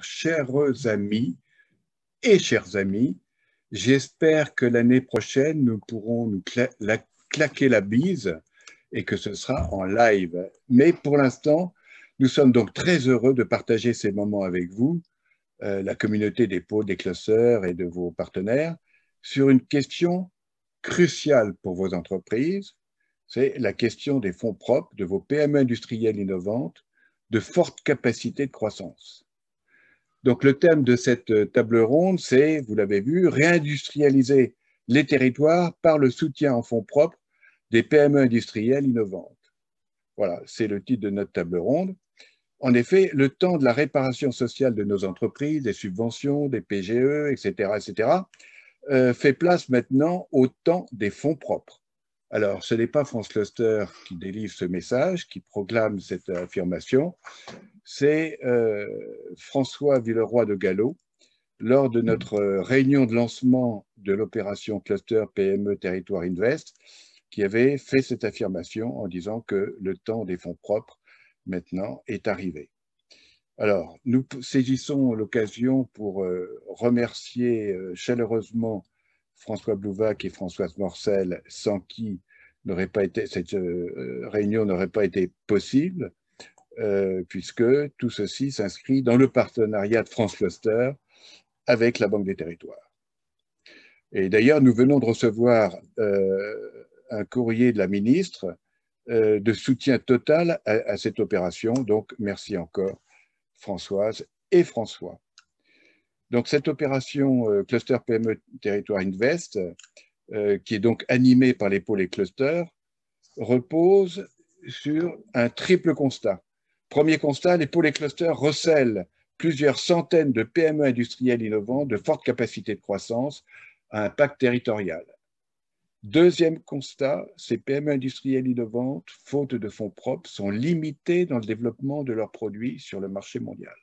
chers amis et chers amis, j'espère que l'année prochaine, nous pourrons nous claquer la bise et que ce sera en live. Mais pour l'instant, nous sommes donc très heureux de partager ces moments avec vous, la communauté des pôles, des clusters et de vos partenaires, sur une question cruciale pour vos entreprises, c'est la question des fonds propres de vos PME industrielles innovantes de forte capacité de croissance. Donc le thème de cette table ronde, c'est, vous l'avez vu, réindustrialiser les territoires par le soutien en fonds propres des PME industrielles innovantes. Voilà, c'est le titre de notre table ronde. En effet, le temps de la réparation sociale de nos entreprises, des subventions, des PGE, etc., fait place maintenant au temps des fonds propres. Alors, ce n'est pas France Cluster qui délivre ce message, qui proclame cette affirmation, c'est François Villeroy de Galhau, lors de notre réunion de lancement de l'opération Cluster PME Territoire Invest, qui avait fait cette affirmation en disant que le temps des fonds propres, maintenant, est arrivé. Alors, nous saisissons l'occasion pour remercier chaleureusement François Blouvac et Françoise Morcel, sans qui cette réunion n'aurait pas été possible, puisque tout ceci s'inscrit dans le partenariat de France Cluster avec la Banque des Territoires. Et d'ailleurs, nous venons de recevoir un courrier de la ministre de soutien total à cette opération. Donc, merci encore, Françoise et François. Donc, cette opération Cluster PME Territoire Invest, qui est donc animée par les pôles et clusters, repose sur un triple constat. Premier constat, les pôles et clusters recèlent plusieurs centaines de PME industrielles innovantes de forte capacité de croissance à impact territorial. Deuxième constat, ces PME industrielles innovantes, faute de fonds propres, sont limitées dans le développement de leurs produits sur le marché mondial.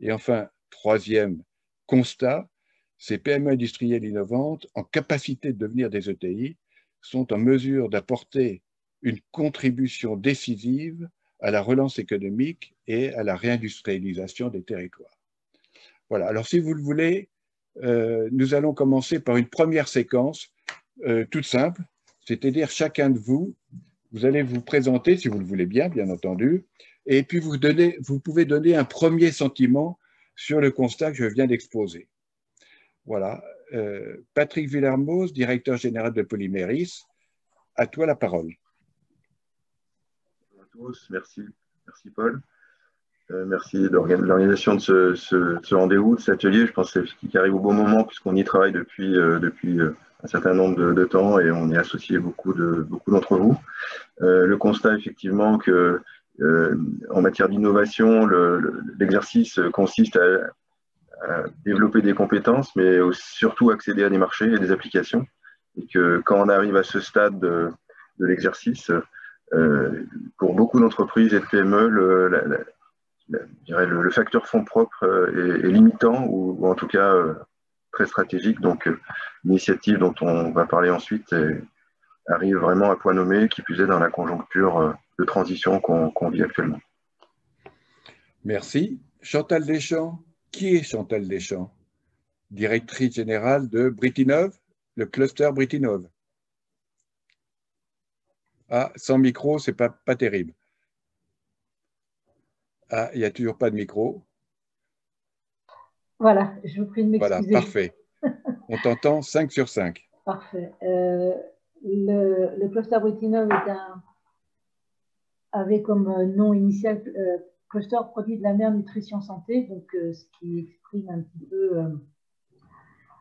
Et enfin, troisième constat, ces PME industrielles innovantes, en capacité de devenir des ETI, sont en mesure d'apporter une contribution décisive à la relance économique et à la réindustrialisation des territoires. Voilà, alors si vous le voulez, nous allons commencer par une première séquence toute simple, c'est-à-dire chacun de vous, vous allez vous présenter, si vous le voulez bien, bien entendu, et puis vous pouvez donner un premier sentiment sur le constat que je viens d'exposer. Voilà. Patrick Villermoz, directeur général de Polyméris, à toi la parole. Bonjour à tous, merci Paul. Merci de l'organisation de ce rendez-vous, de cet atelier. Je pense qu'il arrive au bon moment puisqu'on y travaille depuis un certain nombre de temps et on y a associé beaucoup d'entre vous. Le constat effectivement que en matière d'innovation, l'exercice consiste à développer des compétences, mais surtout accéder à des marchés et des applications. Et que quand on arrive à ce stade de l'exercice, pour beaucoup d'entreprises et de PME, le facteur fonds propres est limitant ou en tout cas très stratégique. Donc, l'initiative dont on va parler ensuite arrive vraiment à point nommé, qui plus est dans la conjoncture de transition qu'on vit actuellement. Merci. Chantal Deschamps. Qui est Chantal Deschamps? Directrice générale de Britinov, le cluster Britinov. Ah, sans micro, c'est pas terrible. Ah, il n'y a toujours pas de micro. Voilà, je vous prie de m'excuser. Voilà, parfait. On t'entend 5 sur 5. Parfait. Le cluster Britinov avait comme nom initial cluster produits de la mer, nutrition, santé, donc ce qui exprime un petit peu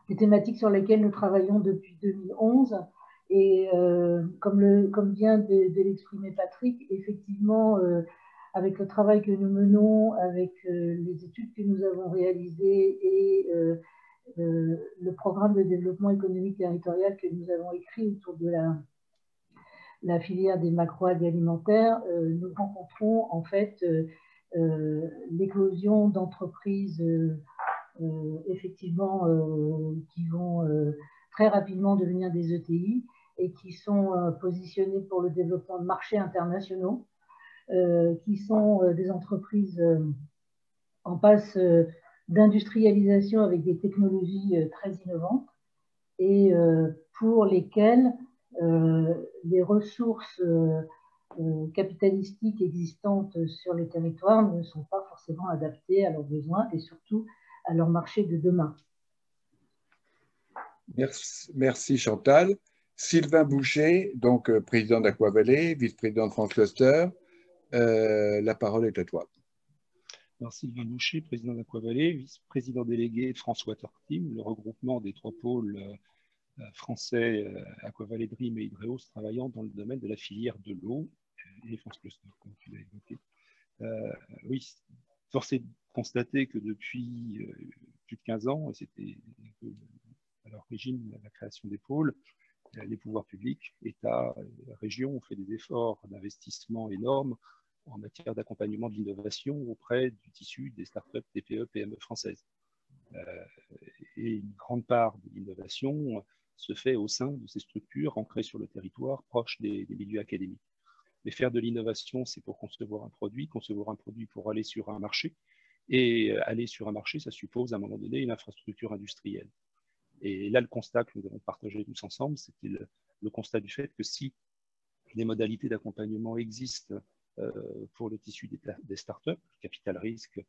les thématiques sur lesquelles nous travaillons depuis 2011. Et comme vient de l'exprimer Patrick, effectivement, avec le travail que nous menons, avec les études que nous avons réalisées et le programme de développement économique territorial que nous avons écrit autour de la filière des macroalgues alimentaires, nous rencontrons en fait l'éclosion d'entreprises effectivement qui vont très rapidement devenir des ETI et qui sont positionnées pour le développement de marchés internationaux, qui sont des entreprises en passe d'industrialisation avec des technologies très innovantes et pour lesquelles les ressources capitalistiques existantes sur les territoires ne sont pas forcément adaptées à leurs besoins et surtout à leur marché de demain. Merci Chantal. Sylvain Boucher, donc président d'Aqua-Vallée, vice-président de France Cluster, la parole est à toi. Alors, Sylvain Boucher, président d'Aqua-Vallée, vice-président délégué de France Water Team, le regroupement des 3 pôles français, Aqua-Vallée, Dream et Hydreos, travaillant dans le domaine de la filière de l'eau et France Cluster, comme tu l'as évoqué. Oui, force est de constater que depuis plus de 15 ans, et c'était à l'origine de la création des pôles, les pouvoirs publics, État, régions ont fait des efforts d'investissement énormes en matière d'accompagnement de l'innovation auprès du tissu des startups, TPE, PME françaises. Et une grande part de l'innovation se fait au sein de ces structures ancrées sur le territoire, proches des milieux académiques. Mais faire de l'innovation, c'est pour concevoir un produit pour aller sur un marché. Et aller sur un marché, ça suppose à un moment donné une infrastructure industrielle. Et là, le constat que nous avons partagé tous ensemble, c'était le constat du fait que si des modalités d'accompagnement existent pour le tissu des startups, capital risque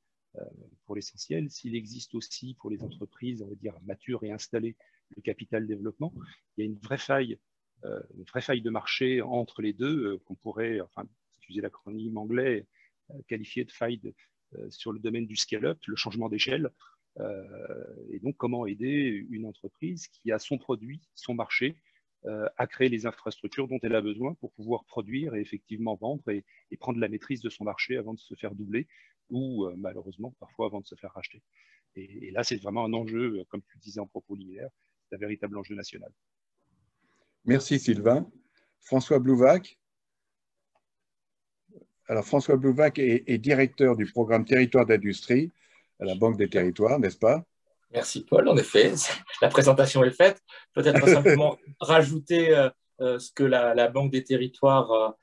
pour l'essentiel, s'il existe aussi pour les entreprises, on va dire, matures et installées, le capital développement, il y a une vraie faille de marché entre les deux, qu'on pourrait, enfin, utiliser l'acronyme anglais, qualifier de faille sur le domaine du scale-up, le changement d'échelle. Et donc, comment aider une entreprise qui a son produit, son marché, à créer les infrastructures dont elle a besoin pour pouvoir produire et effectivement vendre et prendre la maîtrise de son marché avant de se faire doubler ou malheureusement parfois avant de se faire racheter. Et là, c'est vraiment un enjeu, comme tu le disais en propos liminaire, c'est un véritable enjeu national. Merci Sylvain. François Blouvac. Alors François Blouvac est directeur du programme Territoire d'industrie à la Banque des Territoires, n'est-ce pas? Merci Paul, en effet, la présentation est faite. Peut-être simplement rajouter ce que la Banque des Territoires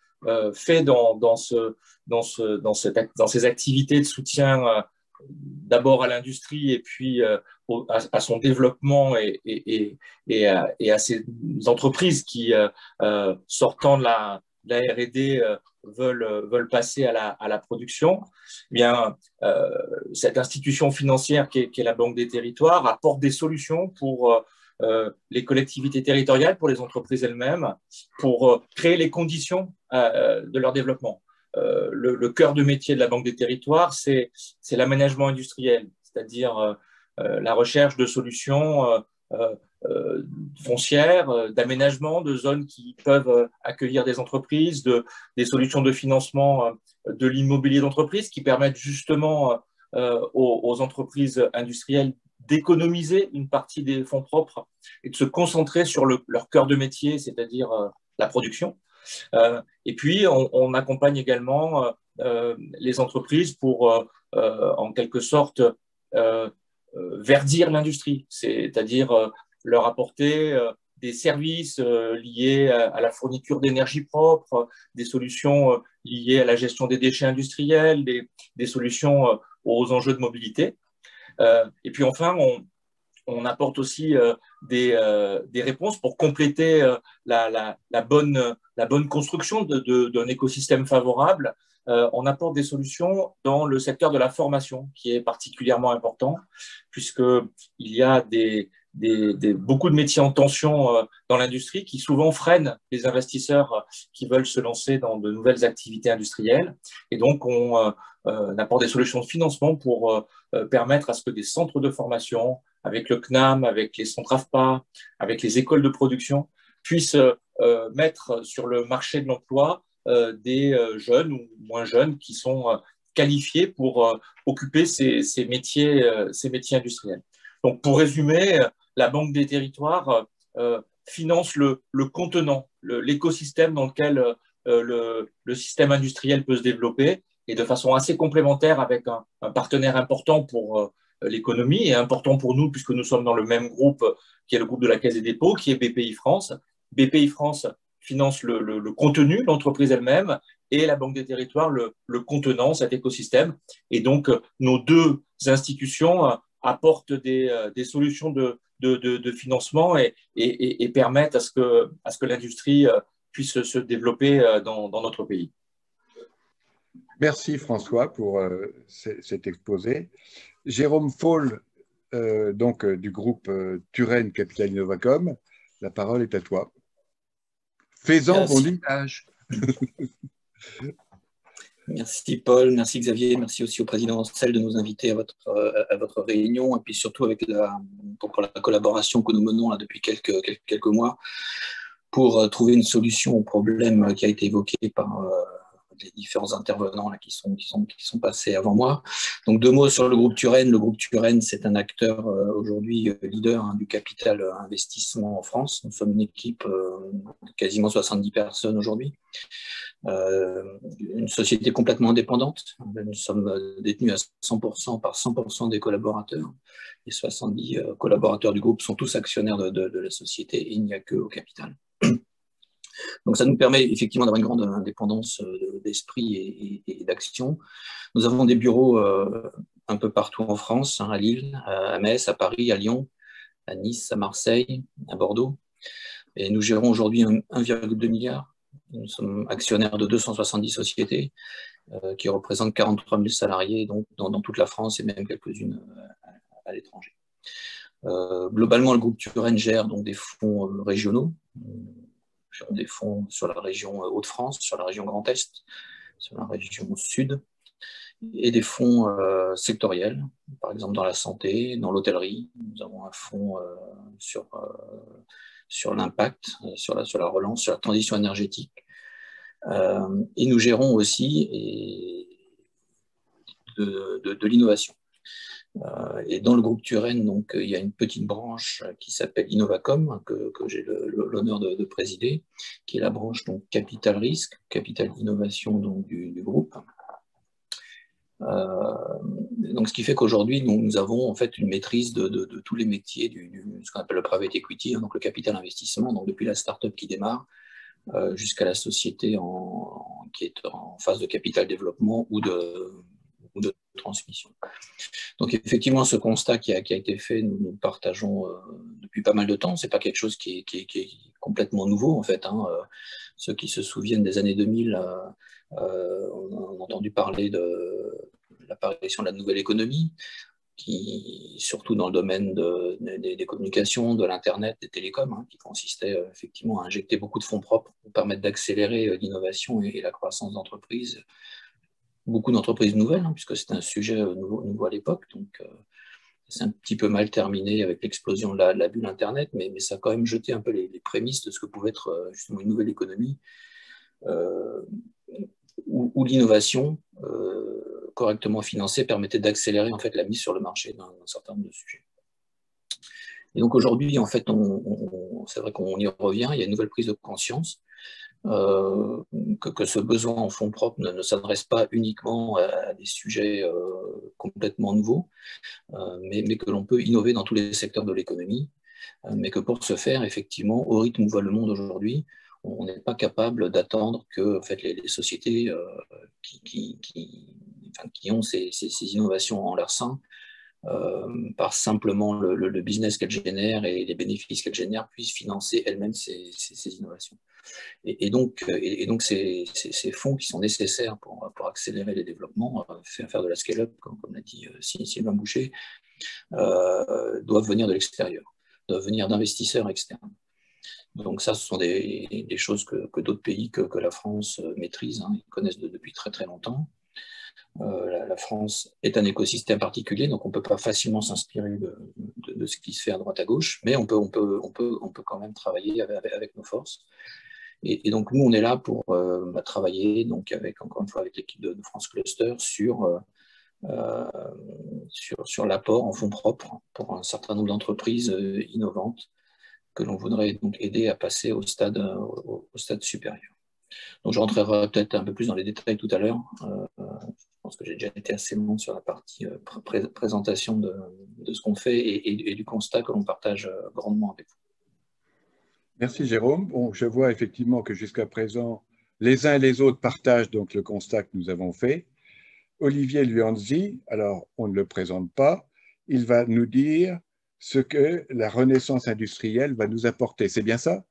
fait dans ces activités de soutien d'abord à l'industrie et puis à son développement et à ces entreprises qui, sortant de la R&D, veulent passer à la production. Eh bien, cette institution financière qui est la Banque des Territoires apporte des solutions pour les collectivités territoriales, pour les entreprises elles-mêmes, pour créer les conditions de leur développement. Le cœur de métier de la Banque des Territoires, c'est l'aménagement industriel, c'est-à-dire la recherche de solutions foncières, d'aménagement de zones qui peuvent accueillir des entreprises, des solutions de financement de l'immobilier d'entreprise qui permettent justement aux entreprises industrielles d'économiser une partie des fonds propres et de se concentrer sur leur cœur de métier, c'est-à-dire la production. Et puis, on accompagne également les entreprises pour, en quelque sorte, verdir l'industrie, c'est-à-dire leur apporter des services liés à la fourniture d'énergie propre, des solutions liées à la gestion des déchets industriels, des solutions aux enjeux de mobilité. Et puis enfin, on apporte aussi des réponses pour compléter la bonne construction d'un écosystème favorable. On apporte des solutions dans le secteur de la formation, qui est particulièrement important, puisqu'il y a beaucoup de métiers en tension dans l'industrie qui souvent freinent les investisseurs qui veulent se lancer dans de nouvelles activités industrielles. Et donc, on apporte des solutions de financement pour permettre à ce que des centres de formation, avec le CNAM, avec les centres AFPA, avec les écoles de production, puissent mettre sur le marché de l'emploi des jeunes ou moins jeunes qui sont qualifiés pour occuper ces métiers industriels. Donc, pour résumer, la Banque des Territoires finance le contenant, l'écosystème dans lequel le système industriel peut se développer et de façon assez complémentaire avec un partenaire important pour l'économie et important pour nous puisque nous sommes dans le même groupe qui est le groupe de la Caisse des dépôts, qui est BPI France. BPI France finance le contenu, l'entreprise elle-même, et la Banque des Territoires le contenant, cet écosystème. Et donc, nos deux institutions apportent des solutions de financement et permettent à ce que l'industrie puisse se développer dans notre pays. Merci François pour cet exposé. Jérôme Faul, du groupe Turenne Capital Innovacom, la parole est à toi. Fais-en bon usage. Merci Paul, merci Xavier, merci aussi au président Ancel de nous inviter à votre réunion et puis surtout pour la collaboration que nous menons là depuis quelques mois pour trouver une solution au problème qui a été évoqué par les différents intervenants là, qui sont passés avant moi. Donc 2 mots sur le groupe Turenne. Le groupe Turenne, c'est un acteur aujourd'hui leader du capital investissement en France. Nous sommes une équipe de quasiment 70 personnes aujourd'hui. Une société complètement indépendante. Nous sommes détenus à 100% par 100% des collaborateurs. Les 70 collaborateurs du groupe sont tous actionnaires de la société et il n'y a que au capital. Donc ça nous permet effectivement d'avoir une grande indépendance d'esprit et d'action. Nous avons des bureaux un peu partout en France, à Lille, à Metz, à Paris, à Lyon, à Nice, à Marseille, à Bordeaux. Et nous gérons aujourd'hui 1,2 milliard. Nous sommes actionnaires de 270 sociétés qui représentent 43 000 salariés donc dans toute la France et même quelques-unes à l'étranger. Globalement, le groupe Turenne gère donc des fonds régionaux, des fonds sur la région Hauts-de-France, sur la région Grand Est, sur la région Sud, et des fonds sectoriels, par exemple dans la santé, dans l'hôtellerie. Nous avons un fonds sur l'impact, sur la relance, sur la transition énergétique. Et nous gérons aussi de l'innovation. Et dans le groupe Turenne, donc, il y a une petite branche qui s'appelle Innovacom, que j'ai l'honneur de présider, qui est la branche donc, capital risque, capital innovation donc, du groupe. Donc, ce qui fait qu'aujourd'hui, nous avons en fait une maîtrise de tous les métiers ce qu'on appelle le private equity, donc le capital investissement, donc depuis la start-up qui démarre jusqu'à la société qui est en phase de capital développement ou de transmission. Donc effectivement, ce constat qui a été fait, nous le partageons depuis pas mal de temps. C'est pas quelque chose qui est complètement nouveau en fait. Ceux qui se souviennent des années 2000 on a entendu parler de l'apparition de la nouvelle économie, qui surtout dans le domaine des communications, de l'internet, des télécoms, qui consistait effectivement à injecter beaucoup de fonds propres pour permettre d'accélérer l'innovation et la croissance d'entreprises. Beaucoup d'entreprises nouvelles, puisque c'était un sujet nouveau à l'époque. Donc, c'est un petit peu mal terminé avec l'explosion de la bulle Internet, mais ça a quand même jeté un peu les prémices de ce que pouvait être justement une nouvelle économie où l'innovation correctement financée permettait d'accélérer en fait, la mise sur le marché d'un certain nombre de sujets. Et donc aujourd'hui, en fait, c'est vrai qu'on y revient, il y a une nouvelle prise de conscience. Que ce besoin en fonds propres ne s'adresse pas uniquement à des sujets complètement nouveaux, mais que l'on peut innover dans tous les secteurs de l'économie, mais que pour ce faire, effectivement, au rythme où va le monde aujourd'hui, on n'est pas capable d'attendre que en fait, les sociétés qui ont ces innovations en leur sein, par simplement le business qu'elles génèrent et les bénéfices qu'elles génèrent, puissent financer elles-mêmes ces innovations. Et donc ces fonds qui sont nécessaires pour accélérer les développements, faire de la scale-up, comme l'a dit Sylvain Boucher, doivent venir de l'extérieur, doivent venir d'investisseurs externes. Donc ça, ce sont des choses que d'autres pays que la France maîtrisent, connaissent depuis très très longtemps. La France est un écosystème particulier, donc on ne peut pas facilement s'inspirer de ce qui se fait à droite à gauche, mais on peut quand même travailler avec nos forces. Et donc nous, on est là pour travailler donc encore une fois avec l'équipe de France Cluster sur l'apport en fonds propres pour un certain nombre d'entreprises innovantes que l'on voudrait donc aider à passer au stade supérieur. Donc je rentrerai peut-être un peu plus dans les détails tout à l'heure. Je pense que j'ai déjà été assez long sur la partie présentation de ce qu'on fait et du constat que l'on partage grandement avec vous. Merci Jérôme. Bon, je vois effectivement que jusqu'à présent, Les uns et les autres partagent donc le constat que nous avons fait. Olivier Luanzi, alors on ne le présente pas, il va nous dire ce que la renaissance industrielle va nous apporter. C'est bien ça?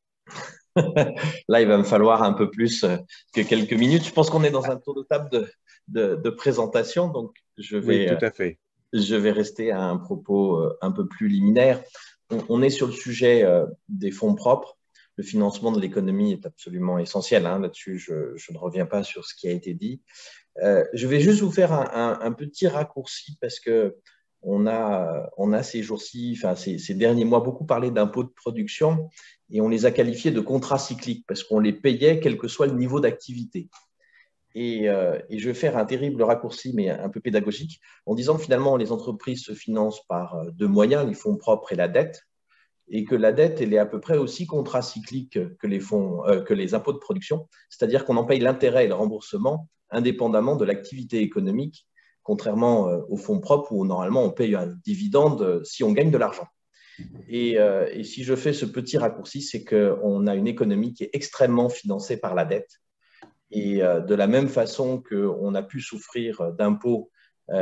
Là, il va me falloir un peu plus que quelques minutes. Je pense qu'on est dans un tour de table de présentation, donc Oui, tout à fait. Je vais rester à un propos un peu plus liminaire. On est sur le sujet des fonds propres. Le financement de l'économie est absolument essentiel. Là-dessus, je ne reviens pas sur ce qui a été dit. Je vais juste vous faire un petit raccourci parce que on a ces jours-ci, enfin ces derniers mois, beaucoup parlé d'impôts de production et on les a qualifiés de contrats cycliques parce qu'on les payait quel que soit le niveau d'activité. Et je vais faire un terrible raccourci, mais un peu pédagogique, en disant que finalement, les entreprises se financent par deux moyens, les fonds propres et la dette, et que la dette, elle est à peu près aussi contracyclique que les impôts de production, c'est-à-dire qu'on en paye l'intérêt et le remboursement indépendamment de l'activité économique, contrairement aux fonds propres où normalement on paye un dividende si on gagne de l'argent. Et si je fais ce petit raccourci, c'est qu'on a une économie qui est extrêmement financée par la dette. Et de la même façon qu'on a pu souffrir d'impôts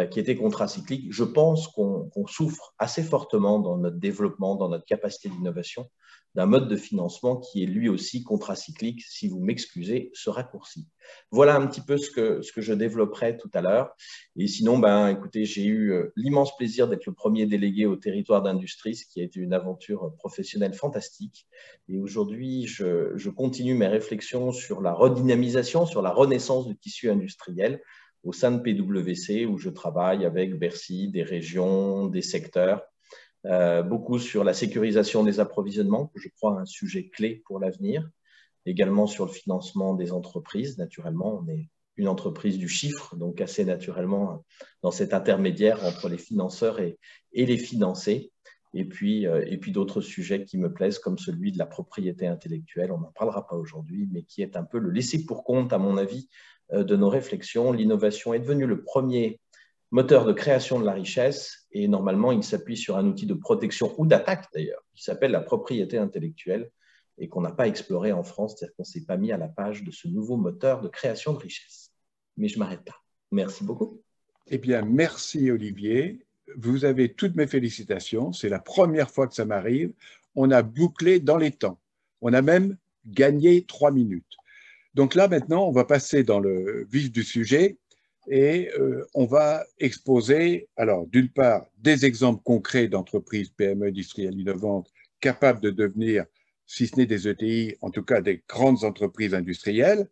qui étaient contracycliques, je pense qu'on souffre assez fortement dans notre développement, dans notre capacité d'innovation, d'un mode de financement qui est lui aussi contracyclique, si vous m'excusez ce raccourci. Voilà un petit peu ce que je développerai tout à l'heure. Et sinon, écoutez, j'ai eu l'immense plaisir d'être le premier délégué au territoire d'industrie, ce qui a été une aventure professionnelle fantastique. Et aujourd'hui, je continue mes réflexions sur la redynamisation, sur la renaissance du tissu industriel au sein de PwC, où je travaille avec Bercy, des régions, des secteurs, beaucoup sur la sécurisation des approvisionnements, que je crois un sujet clé pour l'avenir, également sur le financement des entreprises. Naturellement, on est une entreprise du chiffre, donc assez naturellement dans cet intermédiaire entre les financeurs et les financés. Et puis d'autres sujets qui me plaisent, comme celui de la propriété intellectuelle. On n'en parlera pas aujourd'hui, mais qui est un peu le laissé-pour-compte, à mon avis, de nos réflexions. L'innovation est devenue le premier moteur de création de la richesse et normalement, il s'appuie sur un outil de protection ou d'attaque d'ailleurs, qui s'appelle la propriété intellectuelle et qu'on n'a pas exploré en France, c'est-à-dire qu'on ne s'est pas mis à la page de ce nouveau moteur de création de richesse. Mais je m'arrête là. Merci beaucoup. Eh bien, merci Olivier. Vous avez toutes mes félicitations. C'est la première fois que ça m'arrive. On a bouclé dans les temps. On a même gagné 3 minutes. Donc là, maintenant, on va passer dans le vif du sujet et on va exposer, alors, d'une part, des exemples concrets d'entreprises PME industrielles innovantes capables de devenir, si ce n'est des ETI, en tout cas des grandes entreprises industrielles.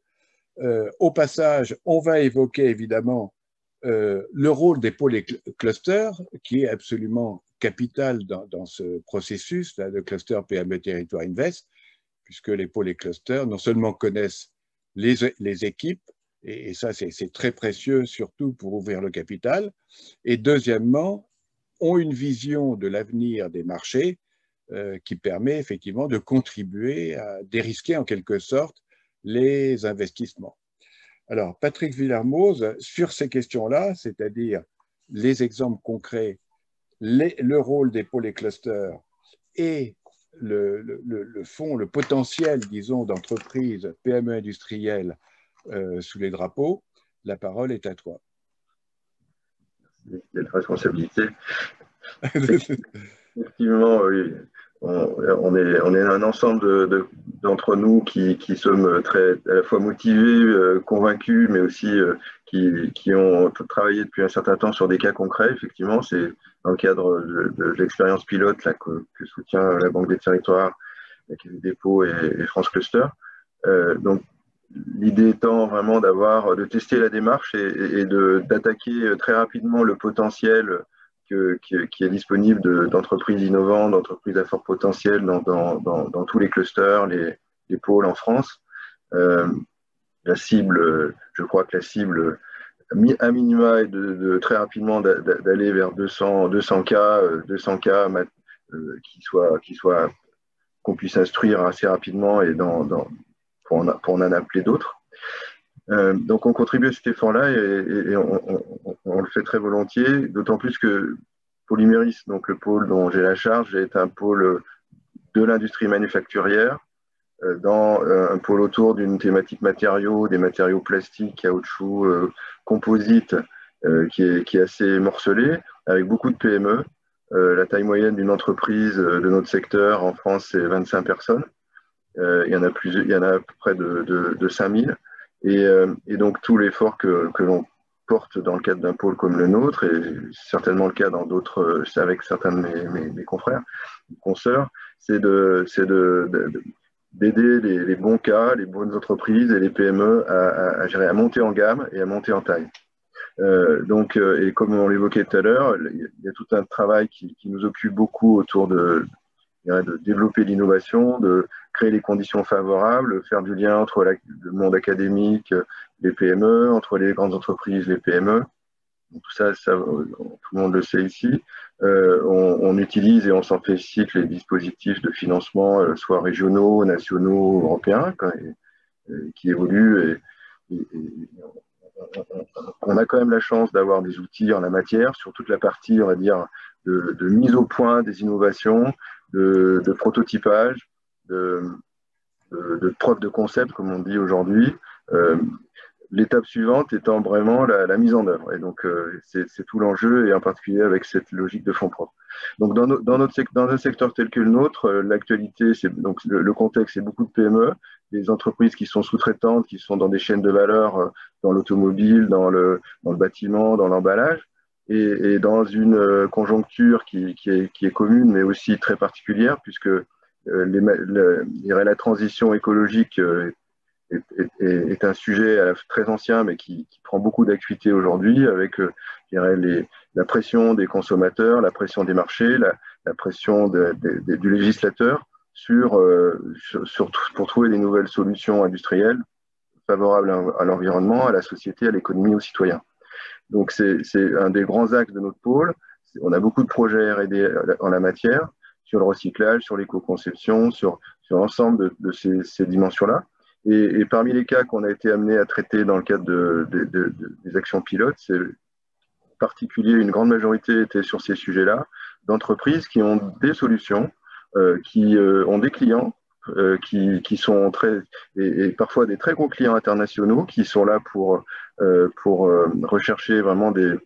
Au passage, on va évoquer évidemment le rôle des pôles et clusters, qui est absolument capital dans ce processus là, de cluster PME Territoire Invest, puisque les pôles et clusters non seulement connaissent les équipes, et ça c'est très précieux, surtout pour ouvrir le capital, et deuxièmement, ont une vision de l'avenir des marchés qui permet effectivement de contribuer à dérisquer en quelque sorte les investissements. Alors, Patrick Villermoz, sur ces questions-là, c'est-à-dire les exemples concrets, le rôle des pôles et clusters et le fond, le potentiel, disons, d'entreprises PME industrielles sous les drapeaux, la parole est à toi. Il y a une responsabilité. Effectivement, oui. On est un ensemble d'entre nous qui sommes très à la fois motivés, convaincus, mais aussi qui ont travaillé depuis un certain temps sur des cas concrets. Effectivement, c'est dans le cadre de l'expérience pilote là, que soutient la Banque des Territoires, la Caisse des dépôts et France Cluster. Donc, l'idée étant vraiment de tester la démarche et d'attaquer très rapidement le potentiel qui est disponible d'entreprises innovantes, d'entreprises à fort potentiel dans tous les clusters, les pôles en France. La cible, je crois que la cible à minima est de très rapidement d'aller vers 200 cas qu'on puisse instruire assez rapidement et pour en appeler d'autres. Donc on contribue à cet effort-là et on le fait très volontiers, d'autant plus que Polyméris, donc le pôle dont j'ai la charge, est un pôle de l'industrie manufacturière dans un pôle autour d'une thématique matériaux, des matériaux plastiques, caoutchouc, composites, qui est assez morcelé, avec beaucoup de PME. La taille moyenne d'une entreprise de notre secteur en France, c'est 25 personnes. Il y en a à peu près de 5000. Et donc, tout l'effort que l'on porte dans le cadre d'un pôle comme le nôtre, et certainement le cas dans d'autres, avec certains de mes confrères, consoeurs, c'est d'aider les bons cas, les bonnes entreprises et les PME à monter en gamme et à monter en taille. Et comme on l'évoquait tout à l'heure, il y a tout un travail qui nous occupe beaucoup autour de développer l'innovation, de créer les conditions favorables, faire du lien entre le monde académique, les PME, entre les grandes entreprises, les PME. Tout ça, tout le monde le sait ici. On utilise et on s'en félicite les dispositifs de financement, soit régionaux, nationaux, européens, qui évoluent. On a quand même la chance d'avoir des outils en la matière sur toute la partie, on va dire, de mise au point des innovations, de prototypage, de preuve de concept, comme on dit aujourd'hui. L'étape suivante étant vraiment la mise en œuvre. Et donc, c'est tout l'enjeu, et en particulier avec cette logique de fonds propres. Donc, dans un secteur tel que le nôtre, l'actualité, donc le contexte, c'est beaucoup de PME, des entreprises qui sont sous-traitantes, qui sont dans des chaînes de valeur, dans l'automobile, dans le bâtiment, dans l'emballage, et dans une conjoncture qui est commune, mais aussi très particulière, puisque la transition écologique est un sujet très ancien, mais qui prend beaucoup d'acuité aujourd'hui, avec la pression des consommateurs, la pression des marchés, la pression du législateur pour trouver des nouvelles solutions industrielles favorables à l'environnement, à la société, à l'économie, aux citoyens. Donc c'est un des grands axes de notre pôle. On a beaucoup de projets R&D en la matière, sur le recyclage, sur l'éco-conception, sur l'ensemble de ces dimensions-là. Et parmi les cas qu'on a été amené à traiter dans le cadre des actions pilotes, c'est en particulier une grande majorité était sur ces sujets-là, d'entreprises qui ont des solutions, qui ont des clients, qui sont et parfois des très gros clients internationaux qui sont là pour rechercher vraiment des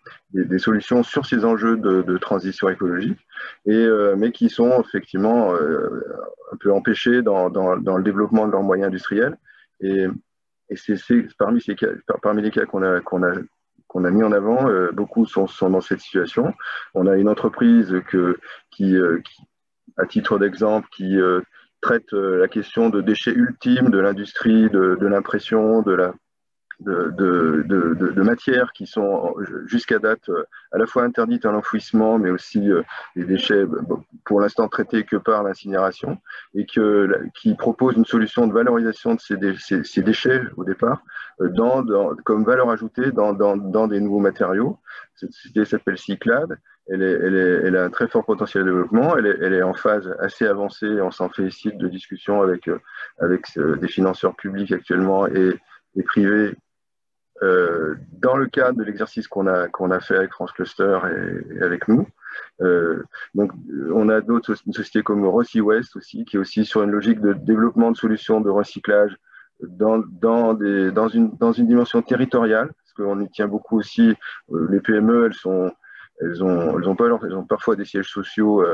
solutions sur ces enjeux de transition écologique, mais qui sont effectivement un peu empêchés dans le développement de leurs moyens industriels. Et c'est parmi les cas qu'on a mis en avant, beaucoup sont dans cette situation. On a une entreprise qui à titre d'exemple, qui traite la question de déchets ultimes de l'industrie, de l'impression, de matières qui sont jusqu'à date à la fois interdites à l'enfouissement, mais aussi des déchets pour l'instant traités que par l'incinération, et qui propose une solution de valorisation de ces déchets au départ, comme valeur ajoutée dans des nouveaux matériaux. Cette société s'appelle Cyclade. Elle a un très fort potentiel de développement. Elle est en phase assez avancée. On s'en félicite de discussions avec des financeurs publics actuellement et privés, dans le cadre de l'exercice qu'on a fait avec France Cluster et avec nous. Donc, on a une société comme RocyWest aussi, qui est aussi sur une logique de développement de solutions de recyclage dans une dimension territoriale, parce qu'on y tient beaucoup aussi. Les PME, elles ont parfois des sièges sociaux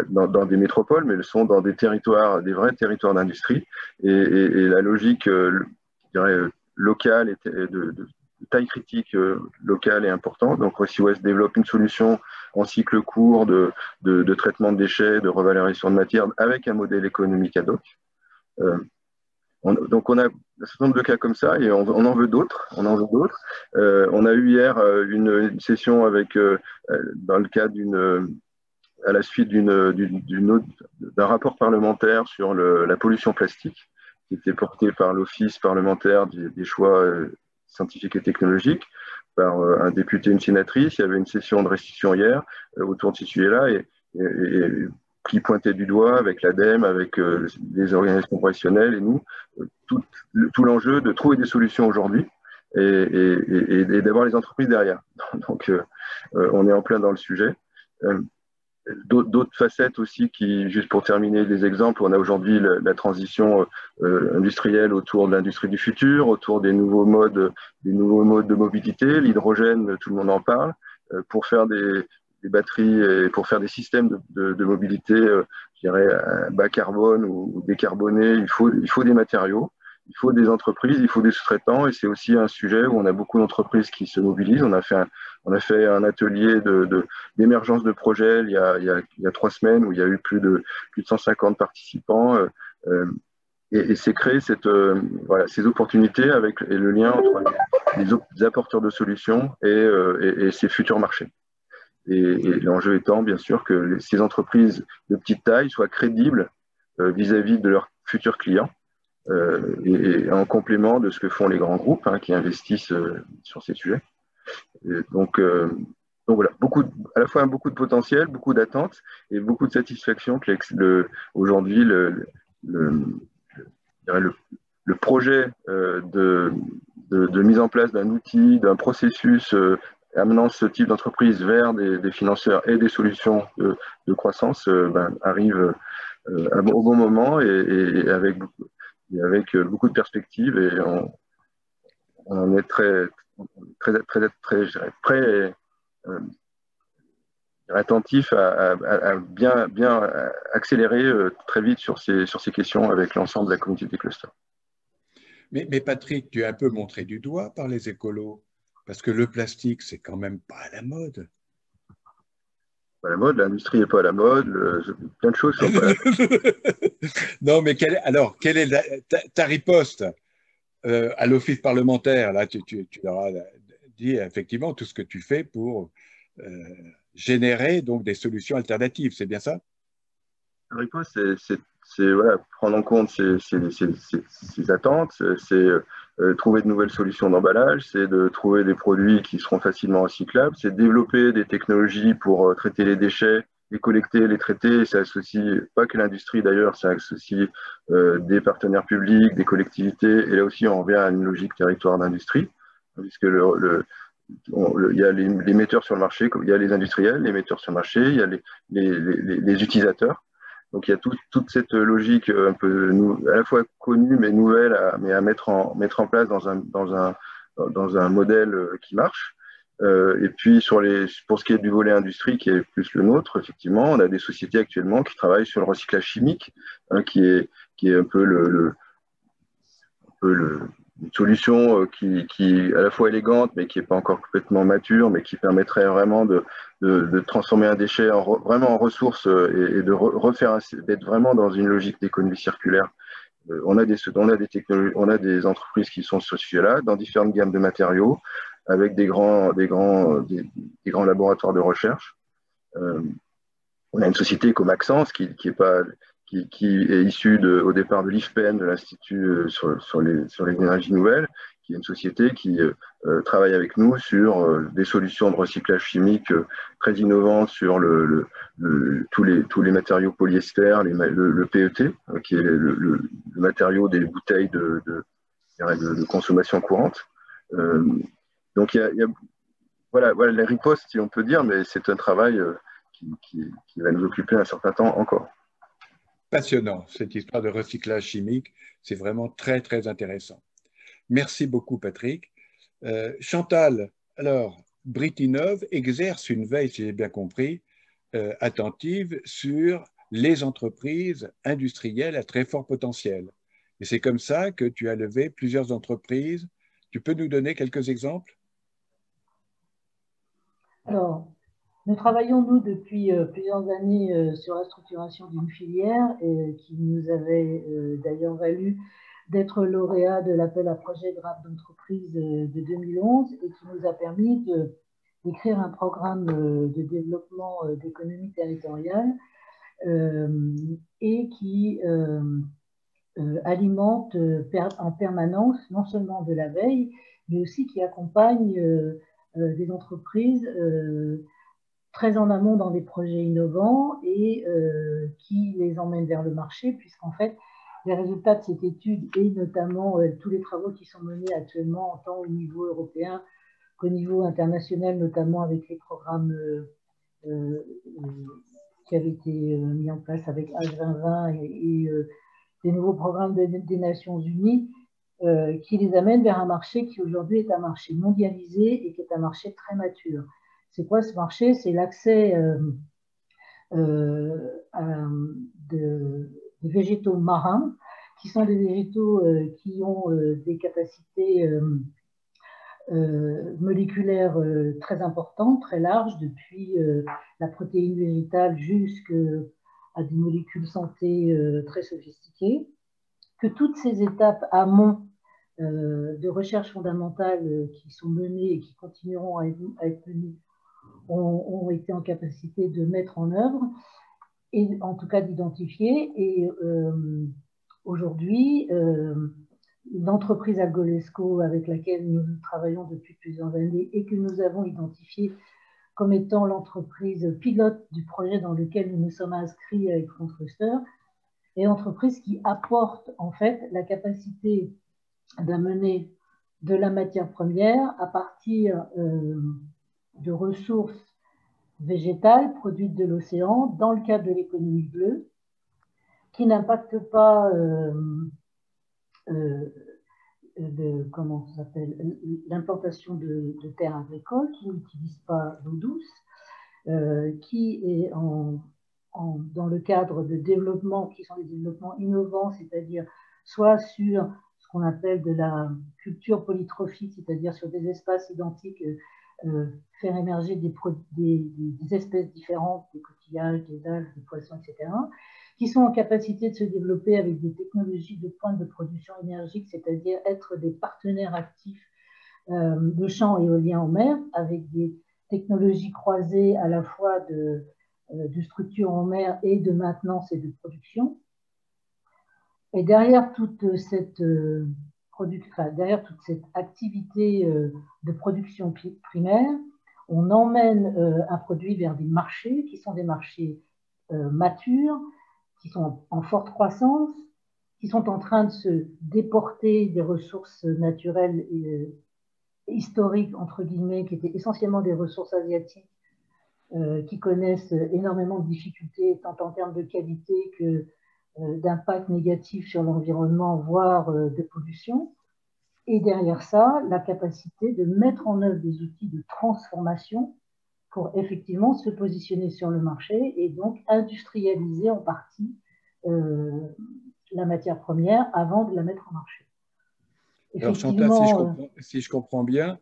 dans des métropoles, mais elles sont dans des vrais territoires d'industrie. Et la logique, je dirais, locale et de taille critique locale est importante. Donc, RocyWest développe une solution en cycle court de traitement de déchets, de revalorisation de matière, avec un modèle économique ad hoc. Donc, on a un certain nombre de cas comme ça, et on en veut d'autres. On a eu hier une session dans le cadre à la suite d'un rapport parlementaire sur la pollution plastique, qui était porté par l'Office parlementaire des choix scientifiques et technologiques, par un député et une sénatrice. Il y avait une session de restitution hier autour de ces sujets-là, et qui pointait du doigt avec l'ADEME, avec les organisations professionnelles et nous, tout l'enjeu de trouver des solutions aujourd'hui et d'avoir les entreprises derrière. Donc, on est en plein dans le sujet. d'autres facettes aussi qui, juste pour terminer les exemples, on a aujourd'hui la transition industrielle autour de l'industrie du futur, autour des nouveaux modes de mobilité, l'hydrogène, tout le monde en parle, pour faire des batteries et pour faire des systèmes de mobilité, je dirais, bas carbone ou décarbonés, il faut des matériaux. Il faut des entreprises, il faut des sous-traitants, et c'est aussi un sujet où on a beaucoup d'entreprises qui se mobilisent. On a fait un atelier d'émergence de projets il y a 3 semaines où il y a eu plus de 150 participants, et c'est créé ces opportunités et le lien entre les apporteurs de solutions et ces futurs marchés. Et l'enjeu étant bien sûr que ces entreprises de petite taille soient crédibles vis-à-vis de leurs futurs clients. Et en complément de ce que font les grands groupes qui investissent sur ces sujets. Donc voilà, à la fois beaucoup de potentiel, beaucoup d'attentes et beaucoup de satisfaction que aujourd'hui le projet de mise en place d'un outil, d'un processus amenant ce type d'entreprise vers des financeurs et des solutions de croissance arrive au bon moment et avec beaucoup de perspectives, et on en est très prêt et attentif à bien accélérer très vite sur ces questions avec l'ensemble de la communauté des clusters. Mais Patrick, tu es un peu montré du doigt par les écolos, parce que le plastique, c'est quand même pas à la mode. Pas à la mode, l'industrie n'est pas à la mode, plein de choses sont pas à la mode. Non, mais quelle est ta riposte à l'office parlementaire? Là, tu leur as dit effectivement tout ce que tu fais pour générer donc des solutions alternatives, c'est bien ça? La riposte, c'est voilà, prendre en compte ces attentes, c'est trouver de nouvelles solutions d'emballage, c'est de trouver des produits qui seront facilement recyclables, c'est développer des technologies pour traiter les déchets, les collecter, les traiter. Ça associe pas que l'industrie d'ailleurs, ça associe des partenaires publics, des collectivités, et là aussi on revient à une logique territoire d'industrie, puisque il y a les metteurs sur le marché, il y a les industriels, les metteurs sur le marché, il y a les utilisateurs. Donc il y a toute cette logique un peu à la fois connue mais nouvelle à mettre en place dans un modèle qui marche. Et puis pour ce qui est du volet industrie qui est plus le nôtre, effectivement, on a des sociétés actuellement qui travaillent sur le recyclage chimique, qui est un peu une solution qui est à la fois élégante, mais qui n'est pas encore complètement mature, mais qui permettrait vraiment de transformer un déchet vraiment en ressource et d'être vraiment dans une logique d'économie circulaire. On a des technologies, on a des entreprises qui sont sur ce sujet-là, dans différentes gammes de matériaux, avec des grands laboratoires de recherche. On a une société comme Maxence qui est issue au départ de l'IFPEN, de l'Institut sur les énergies nouvelles, qui est une société qui travaille avec nous sur des solutions de recyclage chimique très innovantes sur tous les matériaux polyester, le PET, qui est le matériau des bouteilles de consommation courante. Donc voilà les ripostes, si on peut dire, mais c'est un travail qui va nous occuper un certain temps encore. Passionnant, cette histoire de recyclage chimique, c'est vraiment très, très intéressant. Merci beaucoup, Patrick. Chantal, alors, Britinov exerce une veille, si j'ai bien compris, attentive sur les entreprises industrielles à très fort potentiel. Et c'est comme ça que tu as levé plusieurs entreprises. Tu peux nous donner quelques exemples? Alors, nous travaillons, nous, depuis plusieurs années sur la structuration d'une filière qui nous avait d'ailleurs valu d'être lauréat de l'appel à projet grappe d'entreprise de 2011 et qui nous a permis d'écrire un programme de développement d'économie territoriale et qui alimente en permanence non seulement de la veille, mais aussi qui accompagne des entreprises très en amont dans des projets innovants et qui les emmène vers le marché, puisqu'en fait, les résultats de cette étude et notamment tous les travaux qui sont menés actuellement tant au niveau européen qu'au niveau international, notamment avec les programmes qui avait été mis en place avec H2020 et des nouveaux programmes des Nations Unies, qui les amènent vers un marché qui aujourd'hui est un marché mondialisé et qui est un marché très mature. C'est quoi ce marché? C'est l'accès des végétaux marins, qui sont des végétaux qui ont des capacités moléculaires très importantes, très larges, depuis la protéine végétale jusqu'à des molécules santé très sophistiquées, que toutes ces étapes amont de recherche fondamentale qui sont menées et qui continueront à être menées ont été en capacité de mettre en œuvre, et en tout cas d'identifier. Et aujourd'hui, l'entreprise Algolesco avec laquelle nous travaillons depuis plusieurs années et que nous avons identifiée comme étant l'entreprise pilote du projet dans lequel nous nous sommes inscrits avec Front Truster, est l'entreprise qui apporte en fait la capacité d'amener de la matière première à partir de ressources végétales produites de l'océan dans le cadre de l'économie bleue, qui n'impactent pas l'implantation de terres agricoles, qui n'utilisent pas l'eau douce, qui est dans le cadre de développements qui sont des développements innovants, c'est-à-dire soit sur ce qu'on appelle de la culture polytrophique, c'est-à-dire sur des espaces identiques, faire émerger des espèces différentes, des coquillages, des algues, des poissons, etc., qui sont en capacité de se développer avec des technologies de pointe de production énergique, c'est-à-dire être des partenaires actifs de champs éoliens en mer, avec des technologies croisées à la fois de structure en mer et de maintenance et de production. Et derrière toute cette activité de production primaire, on emmène un produit vers des marchés qui sont des marchés matures, qui sont en forte croissance, qui sont en train de se déporter des ressources naturelles et historiques, entre guillemets, qui étaient essentiellement des ressources asiatiques, qui connaissent énormément de difficultés, tant en termes de qualité que d'impact négatif sur l'environnement, voire de pollution. Et derrière ça, la capacité de mettre en œuvre des outils de transformation pour effectivement se positionner sur le marché et donc industrialiser en partie la matière première avant de la mettre en marché. Alors Chantal, si je comprends bien,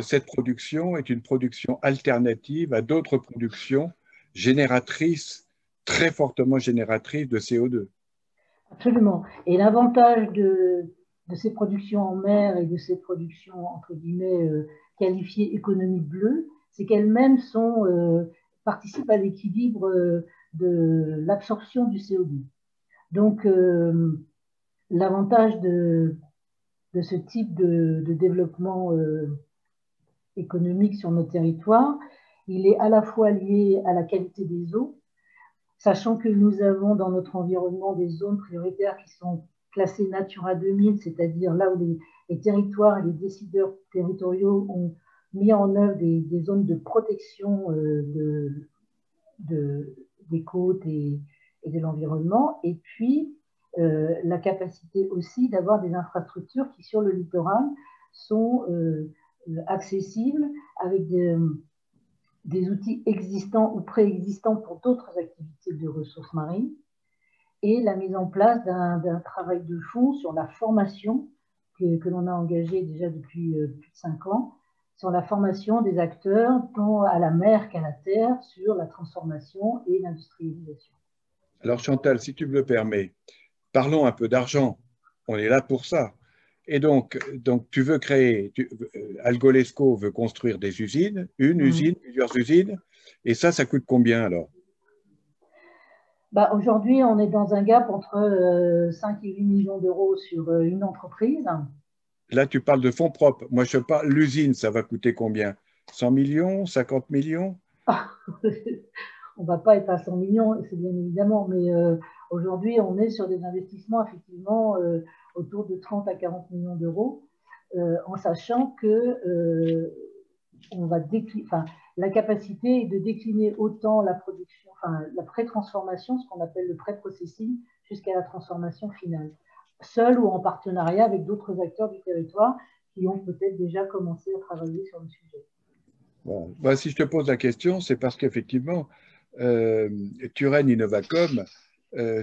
cette production est une production alternative à d'autres productions génératrices, très fortement génératrices de CO2. Absolument. Et l'avantage de ces productions en mer et de ces productions, entre guillemets, qualifiées économie bleue, c'est qu'elles-mêmes participent à l'équilibre de l'absorption du CO2. Donc, l'avantage de ce type de développement économique sur nos territoires, il est à la fois lié à la qualité des eaux, sachant que nous avons dans notre environnement des zones prioritaires qui sont classées Natura 2000, c'est-à-dire là où les territoires et les décideurs territoriaux ont mis en œuvre des zones de protection des côtes et de l'environnement, et puis la capacité aussi d'avoir des infrastructures qui, sur le littoral, sont accessibles avec des outils existants ou préexistants pour d'autres activités de ressources marines, et la mise en place d'un travail de fond sur la formation que l'on a engagé déjà depuis plus de 5 ans, sur la formation des acteurs tant à la mer qu'à la terre sur la transformation et l'industrialisation. Alors Chantal, si tu me le permets, parlons un peu d'argent. On est là pour ça. Et donc tu veux créer, Algolesco veut construire des usines, une usine, plusieurs usines, et ça coûte combien alors? Aujourd'hui, on est dans un gap entre 5 et 8 millions d'euros sur une entreprise. Là, tu parles de fonds propres. Moi, je parle l'usine, ça va coûter combien? 100 millions, 50 millions? On ne va pas être à 100 millions, c'est bien évidemment, mais aujourd'hui, on est sur des investissements effectivement autour de 30 à 40 millions d'euros, en sachant que la capacité est de décliner autant la production, la pré-transformation, ce qu'on appelle le pré-processing, jusqu'à la transformation finale, seul ou en partenariat avec d'autres acteurs du territoire qui ont peut-être déjà commencé à travailler sur le sujet. Bon. Ben, si je te pose la question, c'est parce qu'effectivement, Turenne Innovacom,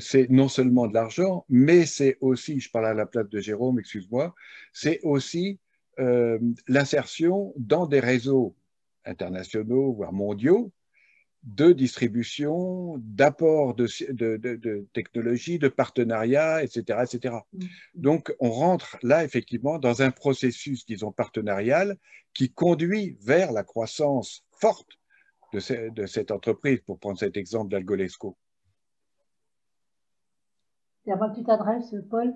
c'est non seulement de l'argent, mais c'est aussi, je parle à la place de Jérôme, excuse-moi, c'est aussi l'insertion dans des réseaux internationaux, voire mondiaux, de distribution, d'apport de technologie, de partenariat, etc., etc. Donc, on rentre là, effectivement, dans un processus, disons, partenarial qui conduit vers la croissance forte de cette entreprise, pour prendre cet exemple d'Algolesco. C'est à moi que tu t'adresses, Paul?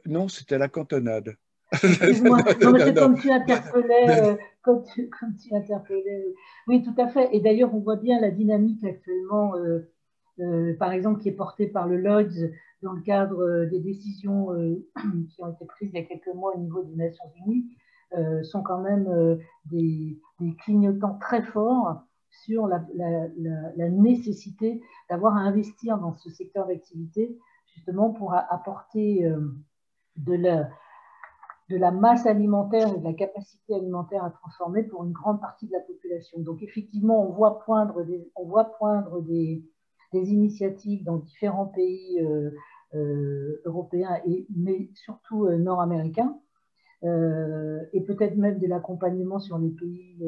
Non, c'était la cantonade. Excuse-moi, non, mais c'est comme tu interpellais, comme tu interpellais. Oui, tout à fait. Et d'ailleurs, on voit bien la dynamique actuellement, par exemple, qui est portée par le Lloyds dans le cadre des décisions qui ont été prises il y a quelques mois au niveau des Nations Unies, sont quand même des clignotants très forts sur la nécessité d'avoir à investir dans ce secteur d'activité, justement pour apporter de la masse alimentaire et de la capacité alimentaire à transformer pour une grande partie de la population. Donc effectivement, on voit poindre des initiatives dans différents pays européens, mais surtout nord-américains, et peut-être même de l'accompagnement sur les pays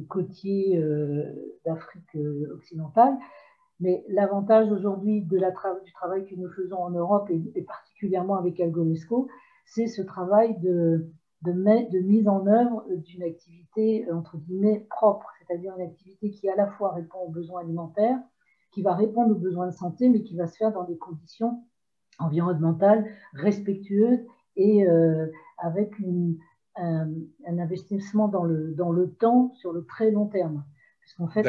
côtiers d'Afrique occidentale. Mais l'avantage aujourd'hui du travail que nous faisons en Europe, et particulièrement avec Algolesco, c'est ce travail de mise en œuvre d'une activité, entre guillemets, propre, c'est-à-dire une activité qui à la fois répond aux besoins alimentaires, qui va répondre aux besoins de santé, mais qui va se faire dans des conditions environnementales respectueuses et avec un investissement dans le temps sur le très long terme. Puisqu'en fait,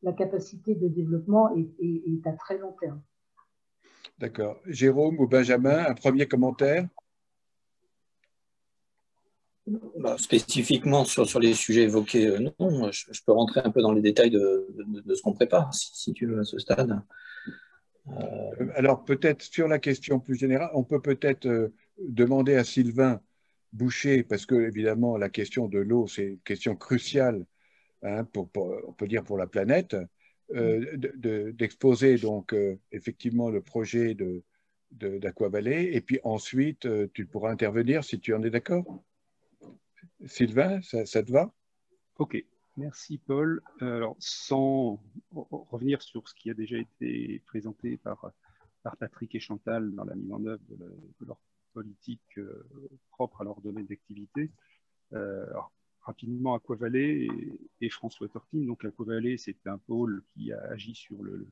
la capacité de développement est à très long terme. D'accord. Jérôme ou Benjamin, un premier commentaire? Spécifiquement sur les sujets évoqués, non. Je peux rentrer un peu dans les détails de ce qu'on prépare, si tu veux, à ce stade. Alors, peut-être sur la question plus générale, on peut peut-être demander à Sylvain Boucher, parce que, évidemment, la question de l'eau, c'est une question cruciale, hein, on peut dire pour la planète, d'exposer donc effectivement le projet d'Aquavalley, et puis ensuite, tu pourras intervenir si tu en es d'accord. Sylvain, ça te va? Ok, merci Paul. Alors, sans revenir sur ce qui a déjà été présenté par Patrick et Chantal dans la mise en œuvre de leur politique propre à leur domaine d'activité, rapidement, Aquavalley et François Tortine. Donc, Aquavalley, c'est un pôle qui a agi sur le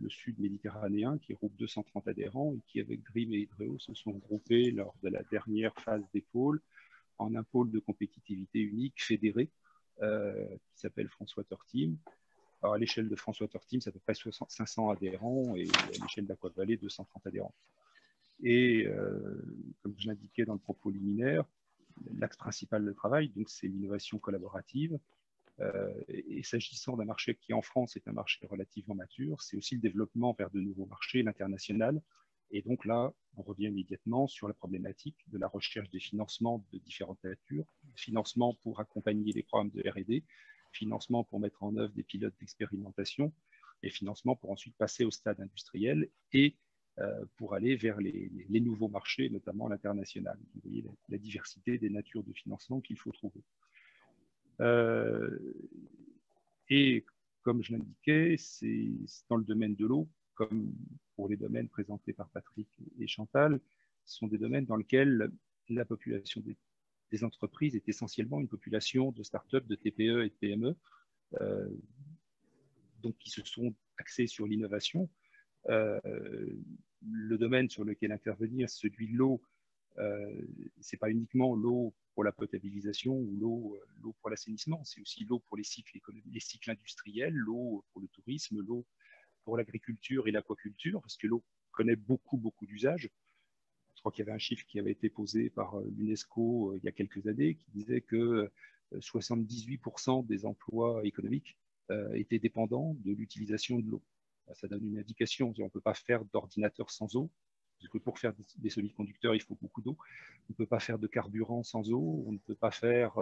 sud méditerranéen, qui regroupe 230 adhérents et qui, avec Dream et Hydreo, se sont regroupés lors de la dernière phase des pôles en un pôle de compétitivité unique fédéré qui s'appelle François Tortine. Alors, à l'échelle de François Tortine, c'est à peu près 500 adhérents et à l'échelle d'Aquavalley, 230 adhérents. Et comme je l'indiquais dans le propos liminaire, l'axe principal de travail, donc, c'est l'innovation collaborative. Et s'agissant d'un marché qui, en France, est un marché relativement mature, c'est aussi le développement vers de nouveaux marchés, l'international. Et donc là, on revient immédiatement sur la problématique de la recherche des financements de différentes natures, financement pour accompagner les programmes de R&D, financement pour mettre en œuvre des pilotes d'expérimentation, et financement pour ensuite passer au stade industriel et pour aller vers les nouveaux marchés, notamment l'international. Vous voyez la diversité des natures de financement qu'il faut trouver. Et comme je l'indiquais, c'est dans le domaine de l'eau, comme pour les domaines présentés par Patrick et Chantal, ce sont des domaines dans lesquels la population des entreprises est essentiellement une population de start-up, de TPE et de PME, donc qui se sont axés sur l'innovation. Le domaine sur lequel intervenir, celui de l'eau, ce n'est pas uniquement l'eau pour la potabilisation ou l'eau pour l'assainissement, c'est aussi l'eau pour les cycles industriels, l'eau pour le tourisme, l'eau pour l'agriculture et l'aquaculture, parce que l'eau connaît beaucoup d'usages. Je crois qu'il y avait un chiffre qui avait été posé par l'UNESCO il y a quelques années qui disait que 78% des emplois économiques étaient dépendants de l'utilisation de l'eau. Ça donne une indication. On ne peut pas faire d'ordinateur sans eau, parce que pour faire des semi-conducteurs, il faut beaucoup d'eau. On ne peut pas faire de carburant sans eau. On ne peut pas faire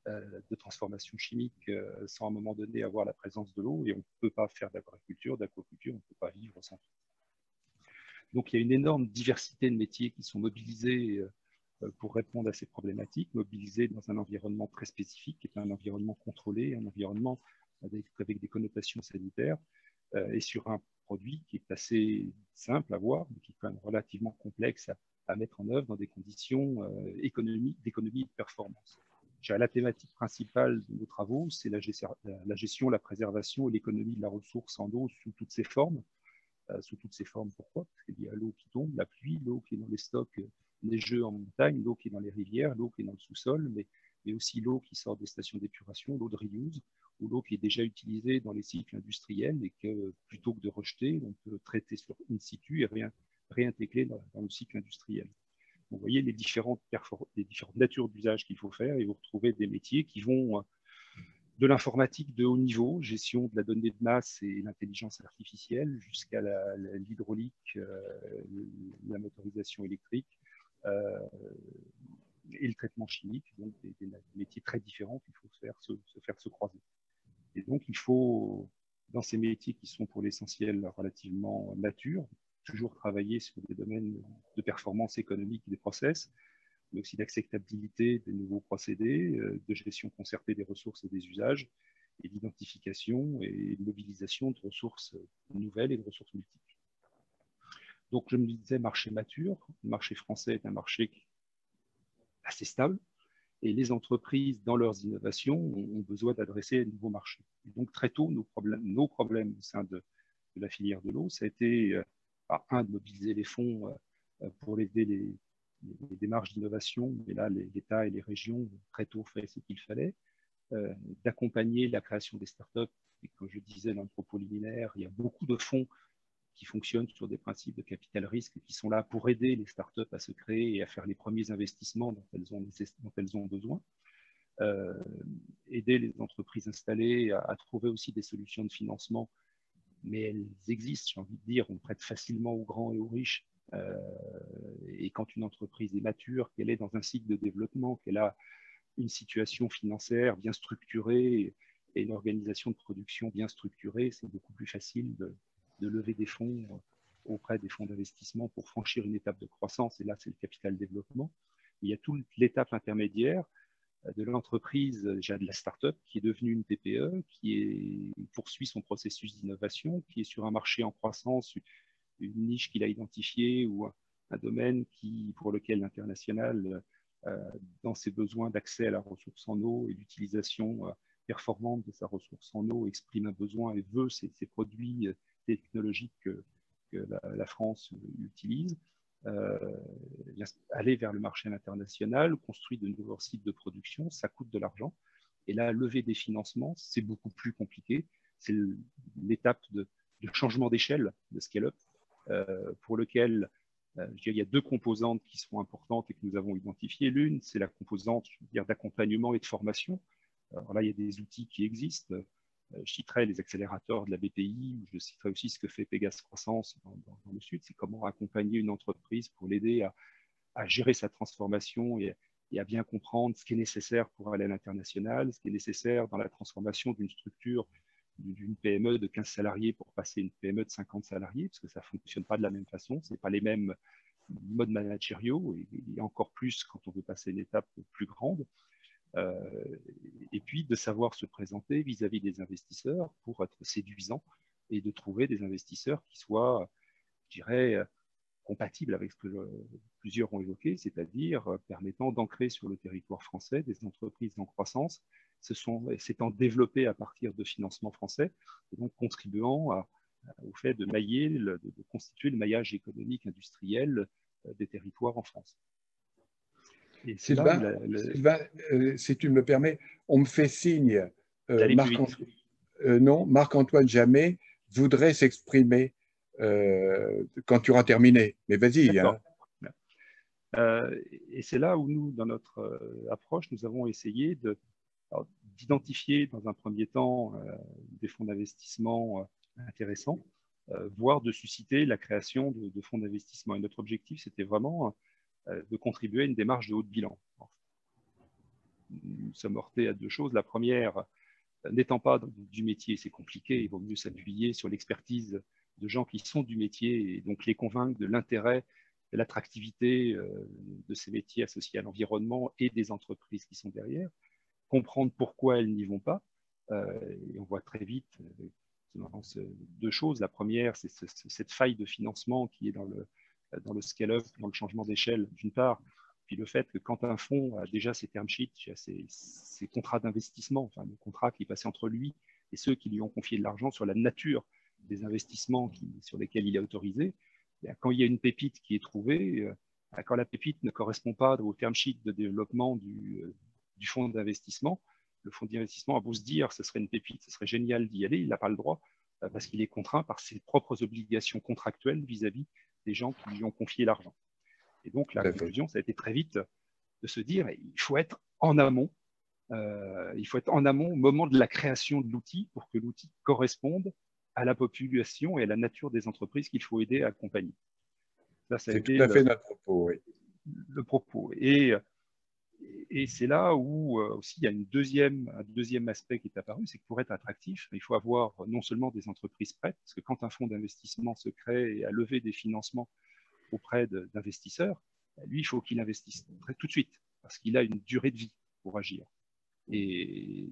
de transformation chimique sans à un moment donné avoir la présence de l'eau. Et on ne peut pas faire d'agriculture, d'aquaculture. On ne peut pas vivre sans eau. Donc il y a une énorme diversité de métiers qui sont mobilisés pour répondre à ces problématiques, mobilisés dans un environnement très spécifique, qui est un environnement contrôlé, un environnement avec des connotations sanitaires, et sur un produit qui est assez simple à voir, mais qui est quand même relativement complexe à mettre en œuvre dans des conditions d'économie et de performance. La thématique principale de nos travaux, c'est la gestion, la préservation et l'économie de la ressource en eau sous toutes ses formes. Pourquoi? Parce qu'il y a l'eau qui tombe, la pluie, l'eau qui est dans les stocks neigeux en montagne, l'eau qui est dans les rivières, l'eau qui est dans le sous-sol, mais aussi l'eau qui sort des stations d'épuration, l'eau de reuse, ou l'eau qui est déjà utilisée dans les cycles industriels et que plutôt que de rejeter, on peut traiter sur in situ et réintégrer dans le cycle industriel. Vous voyez les différentes natures d'usage qu'il faut faire et vous retrouvez des métiers qui vont de l'informatique de haut niveau, gestion de la donnée de masse et l'intelligence artificielle, jusqu'à l'hydraulique, la motorisation électrique et le traitement chimique, donc des métiers très différents qu'il faut se faire se croiser. Et donc il faut, dans ces métiers qui sont pour l'essentiel relativement matures, toujours travailler sur des domaines de performance économique des process, mais aussi d'acceptabilité des nouveaux procédés, de gestion concertée des ressources et des usages, et d'identification et de mobilisation de ressources nouvelles et de ressources multiples. Donc, je me disais marché mature. Le marché français est un marché assez stable, et les entreprises, dans leurs innovations, ont besoin d'adresser un nouveau marché. Et donc, très tôt, nos problèmes au sein de la filière de l'eau, ça a été, de mobiliser les fonds pour aider les démarches d'innovation, mais là, l'État et les régions, très tôt, fait ce qu'il fallait, d'accompagner la création des startups. Et comme je disais dans le propos liminaire, il y a beaucoup de fonds qui fonctionnent sur des principes de capital risque qui sont là pour aider les startups à se créer et à faire les premiers investissements dont elles ont besoin. Aider les entreprises installées à trouver aussi des solutions de financement, mais elles existent, j'ai envie de dire, on prête facilement aux grands et aux riches. Et quand une entreprise est mature, qu'elle est dans un cycle de développement, qu'elle a une situation financière bien structurée et une organisation de production bien structurée, c'est beaucoup plus facile de lever des fonds auprès des fonds d'investissement pour franchir une étape de croissance. Et là, c'est le capital développement. Il y a toute l'étape intermédiaire de l'entreprise, déjà de la start-up, qui est devenue une TPE, qui poursuit son processus d'innovation, qui est sur un marché en croissance, une niche qu'il a identifiée ou un domaine pour lequel l'international, dans ses besoins d'accès à la ressource en eau et d'utilisation performante de sa ressource en eau, exprime un besoin et veut ces produits technologiques que la France utilise, aller vers le marché international, construire de nouveaux sites de production, ça coûte de l'argent. Et là, lever des financements, c'est beaucoup plus compliqué. C'est l'étape de changement d'échelle, de scale-up, pour lequel il y a deux composantes qui sont importantes et que nous avons identifiées. L'une, c'est la composante d'accompagnement et de formation. Alors là, il y a des outils qui existent. Je citerai les accélérateurs de la BPI, je citerai aussi ce que fait Pégase Croissance dans le Sud, c'est comment accompagner une entreprise pour l'aider à gérer sa transformation et à bien comprendre ce qui est nécessaire pour aller à l'international, ce qui est nécessaire dans la transformation d'une structure, d'une PME de 15 salariés pour passer à une PME de 50 salariés, parce que ça ne fonctionne pas de la même façon, ce n'est pas les mêmes modes managériaux, et encore plus quand on veut passer une étape plus grande. Et puis de savoir se présenter vis-à-vis des investisseurs pour être séduisant et de trouver des investisseurs qui soient, je dirais, compatibles avec ce que plusieurs ont évoqué, c'est-à-dire permettant d'ancrer sur le territoire français des entreprises en croissance, s'étant développées à partir de financements français, et donc contribuant au fait de constituer le maillage économique industriel des territoires en France. Sylvain, si tu me permets, on me fait signe. Marc-Antoine Jamet voudrait s'exprimer quand tu auras terminé. Mais vas-y. Hein. Et c'est là où nous, dans notre approche, nous avons essayé d'identifier dans un premier temps des fonds d'investissement intéressants, voire de susciter la création de fonds d'investissement. Et notre objectif, c'était vraiment de contribuer à une démarche de haut de bilan. Nous sommes heurtés à deux choses. La première, n'étant pas du métier, c'est compliqué, il vaut mieux s'appuyer sur l'expertise de gens qui sont du métier et donc les convaincre de l'intérêt, de l'attractivité de ces métiers associés à l'environnement et des entreprises qui sont derrière, comprendre pourquoi elles n'y vont pas. Et on voit très vite deux choses. La première, c'est cette faille de financement qui est dans le scale-up, dans le changement d'échelle, d'une part, puis le fait que quand un fonds a déjà ses term sheets, ses contrats d'investissement, enfin le contrat qui est passé entre lui et ceux qui lui ont confié de l'argent sur la nature des investissements sur lesquels il est autorisé, quand il y a une pépite qui est trouvée, quand la pépite ne correspond pas au term sheet de développement du fonds d'investissement, le fonds d'investissement a beau se dire ce serait une pépite, ce serait génial d'y aller, il n'a pas le droit parce qu'il est contraint par ses propres obligations contractuelles vis-à-vis des gens qui lui ont confié l'argent. Et donc la conclusion, ça a été très vite de se dire il faut être en amont, au moment de la création de l'outil pour que l'outil corresponde à la population et à la nature des entreprises qu'il faut aider à accompagner. C'est tout à fait notre propos, oui. Le propos. Et c'est là où aussi il y a un deuxième aspect qui est apparu, c'est que pour être attractif, il faut avoir non seulement des entreprises prêtes, parce que quand un fonds d'investissement se crée et a levé des financements auprès d'investisseurs, lui, il faut qu'il investisse tout de suite, parce qu'il a une durée de vie pour agir. Et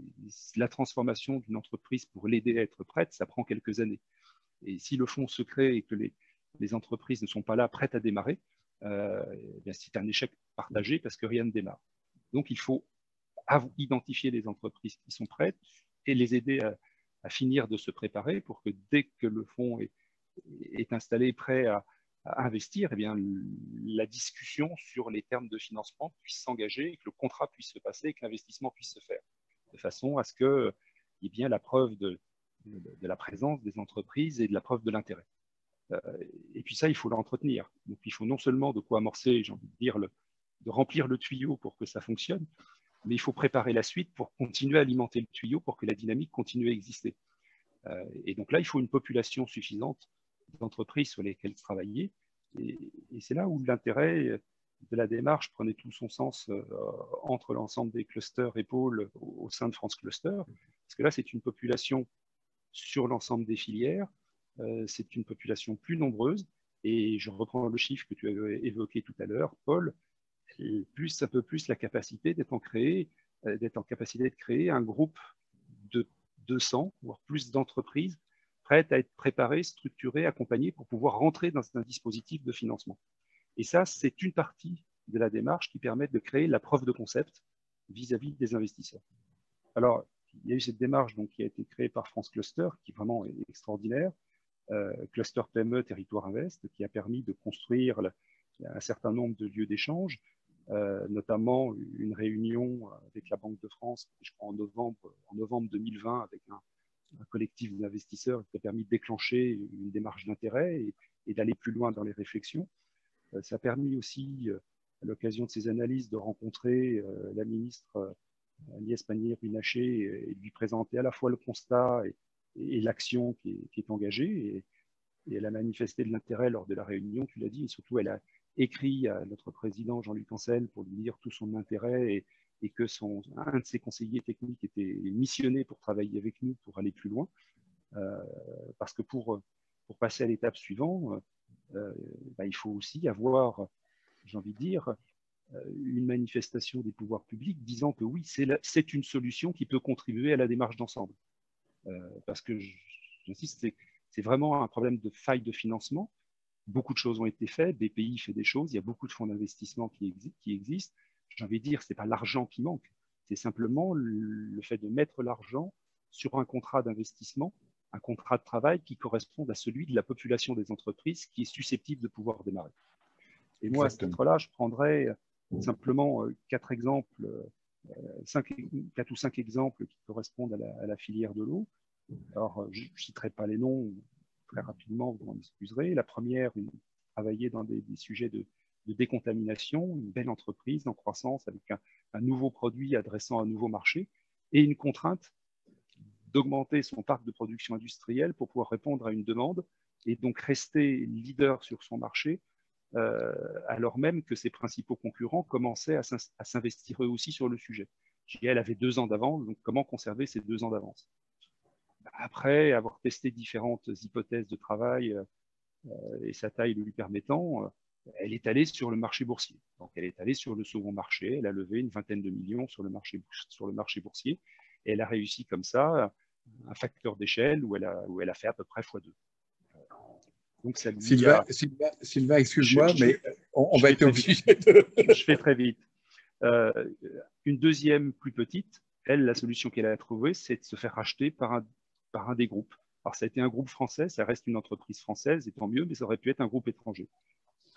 la transformation d'une entreprise pour l'aider à être prête, ça prend quelques années. Et si le fonds se crée et que les entreprises ne sont pas là prêtes à démarrer, c'est un échec partagé parce que rien ne démarre. Donc, il faut identifier les entreprises qui sont prêtes et les aider à finir de se préparer pour que dès que le fonds est installé, prêt à investir, eh bien, la discussion sur les termes de financement puisse s'engager, que le contrat puisse se passer et que l'investissement puisse se faire, de façon à ce qu'il y ait bien la preuve de la présence des entreprises et de la preuve de l'intérêt. Et puis ça, il faut l'entretenir. Donc, il faut non seulement de quoi amorcer, j'ai envie de dire, de remplir le tuyau pour que ça fonctionne, mais il faut préparer la suite pour continuer à alimenter le tuyau pour que la dynamique continue à exister. Et donc là, il faut une population suffisante d'entreprises sur lesquelles travailler. Et c'est là où l'intérêt de la démarche prenait tout son sens entre l'ensemble des clusters et pôles au sein de France Cluster. Parce que là, c'est une population sur l'ensemble des filières. C'est une population plus nombreuse. Et je reprends le chiffre que tu avais évoqué tout à l'heure, Paul, un peu plus la capacité d'être en capacité de créer un groupe de 200, voire plus d'entreprises prêtes à être préparées, structurées, accompagnées pour pouvoir rentrer dans un dispositif de financement. Et ça, c'est une partie de la démarche qui permet de créer la preuve de concept vis-à-vis des investisseurs. Alors, il y a eu cette démarche donc, qui a été créée par France Cluster, qui vraiment est extraordinaire, Cluster PME Territoire Invest, qui a permis de construire un certain nombre de lieux d'échange, notamment une réunion avec la Banque de France, je crois en novembre 2020, avec un collectif d'investisseurs qui a permis de déclencher une démarche d'intérêt et d'aller plus loin dans les réflexions. Ça a permis aussi, à l'occasion de ces analyses, de rencontrer la ministre Agnès Pannier-Runacher et de lui présenter à la fois le constat et l'action qui est engagée. Et elle a manifesté de l'intérêt lors de la réunion, tu l'as dit, et surtout elle a écrit à notre président Jean-Luc Ancel pour lui dire tout son intérêt et que un de ses conseillers techniques était missionné pour travailler avec nous pour aller plus loin. Parce que pour passer à l'étape suivante, il faut aussi avoir, j'ai envie de dire, une manifestation des pouvoirs publics disant que oui, c'est une solution qui peut contribuer à la démarche d'ensemble. Parce que, j'insiste, c'est vraiment un problème de faille de financement. Beaucoup de choses ont été faites, BPI fait des choses, il y a beaucoup de fonds d'investissement qui existent. J'ai envie de dire, ce n'est pas l'argent qui manque, c'est simplement le fait de mettre l'argent sur un contrat d'investissement, un contrat de travail qui corresponde à celui de la population des entreprises qui est susceptible de pouvoir démarrer. Et moi, à ce titre-là, je prendrais simplement 4 ou 5 exemples qui correspondent à la filière de l'eau. Alors, je ne citerai pas les noms très rapidement, vous m'en excuserez. La première, travailler dans des sujets de décontamination, une belle entreprise en croissance avec un nouveau produit adressant un nouveau marché. et une contrainte d'augmenter son parc de production industrielle pour pouvoir répondre à une demande et donc rester leader sur son marché, alors même que ses principaux concurrents commençaient à s'investir eux aussi sur le sujet. GL avait 2 ans d'avance, donc comment conserver ces 2 ans d'avance? Après avoir testé différentes hypothèses de travail et sa taille le lui permettant, elle est allée sur le marché boursier. Donc elle est allée sur le second marché, elle a levé une vingtaine de millions sur le marché boursier, et elle a réussi comme ça un facteur d'échelle où elle a fait à peu près x2. Donc ça Sylvain, excuse-moi, mais on va être obligé de... Je fais très vite. Une deuxième plus petite, elle, la solution qu'elle a trouvée, c'est de se faire racheter par un des groupes. Alors ça a été un groupe français, ça reste une entreprise française, et tant mieux, mais ça aurait pu être un groupe étranger.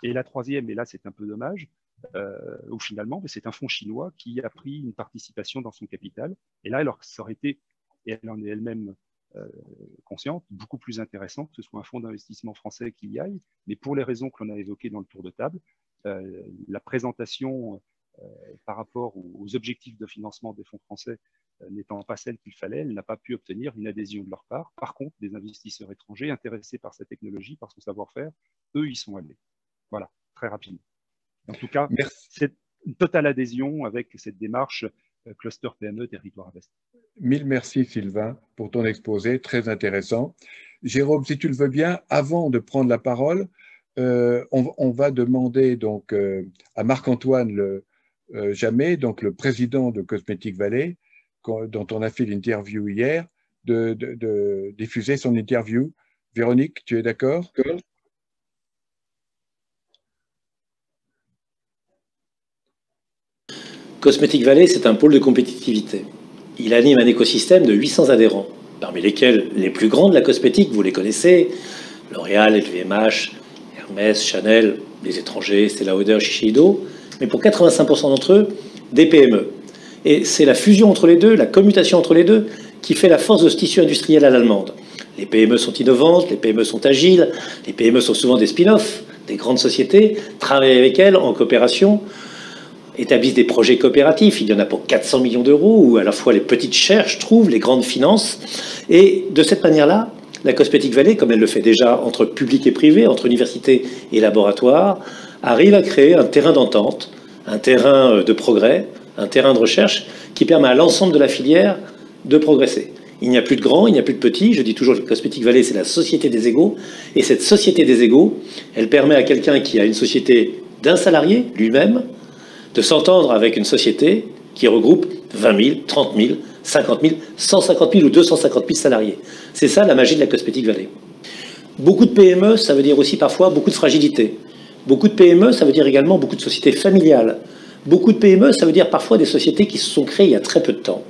Et la troisième, et là c'est un peu dommage, où finalement c'est un fonds chinois qui a pris une participation dans son capital. Et là, alors, ça aurait été, et elle en est elle-même consciente, beaucoup plus intéressant que ce soit un fonds d'investissement français qui y aille. Mais pour les raisons que l'on a évoquées dans le tour de table, la présentation par rapport aux objectifs de financement des fonds français n'étant pas celle qu'il fallait, elle n'a pas pu obtenir une adhésion de leur part. Par contre, des investisseurs étrangers intéressés par sa technologie, par son savoir-faire, eux, y sont allés. Voilà, très rapidement. En tout cas, c'est une totale adhésion avec cette démarche Cluster PME Territoire Invest. Mille merci Sylvain pour ton exposé, très intéressant. Jérôme, si tu le veux bien, avant de prendre la parole, on va demander donc à Marc-Antoine Jamet, donc le président de Cosmetic Valley, dont on a fait l'interview hier, de diffuser son interview. Véronique, tu es d'accord? Cosmetic Valley, c'est un pôle de compétitivité. Il anime un écosystème de 800 adhérents, parmi lesquels les plus grands de la cosmétique, vous les connaissez, L'Oréal, LVMH, Hermès, Chanel, les étrangers, Stella Lauder, Shiseido, mais pour 85% d'entre eux, des PME. Et c'est la fusion entre les deux, la commutation entre les deux, qui fait la force de ce tissu industriel à l'allemande. Les PME sont innovantes, les PME sont agiles, les PME sont souvent des spin-offs, des grandes sociétés, travaillent avec elles en coopération, établissent des projets coopératifs, il y en a pour 400 millions d'euros, où à la fois les petites cherchent, trouvent, les grandes financent. Et de cette manière-là, la Cosmetic Valley, comme elle le fait déjà entre public et privé, entre universités et laboratoires, arrive à créer un terrain d'entente, un terrain de progrès, un terrain de recherche qui permet à l'ensemble de la filière de progresser. Il n'y a plus de grands, il n'y a plus de petits. Je dis toujours que la Cosmetic Valley, c'est la société des égaux. Et cette société des égaux, elle permet à quelqu'un qui a une société d'un salarié, lui-même, de s'entendre avec une société qui regroupe 20 000, 30 000, 50 000, 150 000 ou 250 000 salariés. C'est ça la magie de la Cosmetic Valley. Beaucoup de PME, ça veut dire aussi parfois beaucoup de fragilité. Beaucoup de PME, ça veut dire également beaucoup de sociétés familiales. Beaucoup de PME, ça veut dire parfois des sociétés qui se sont créées il y a très peu de temps.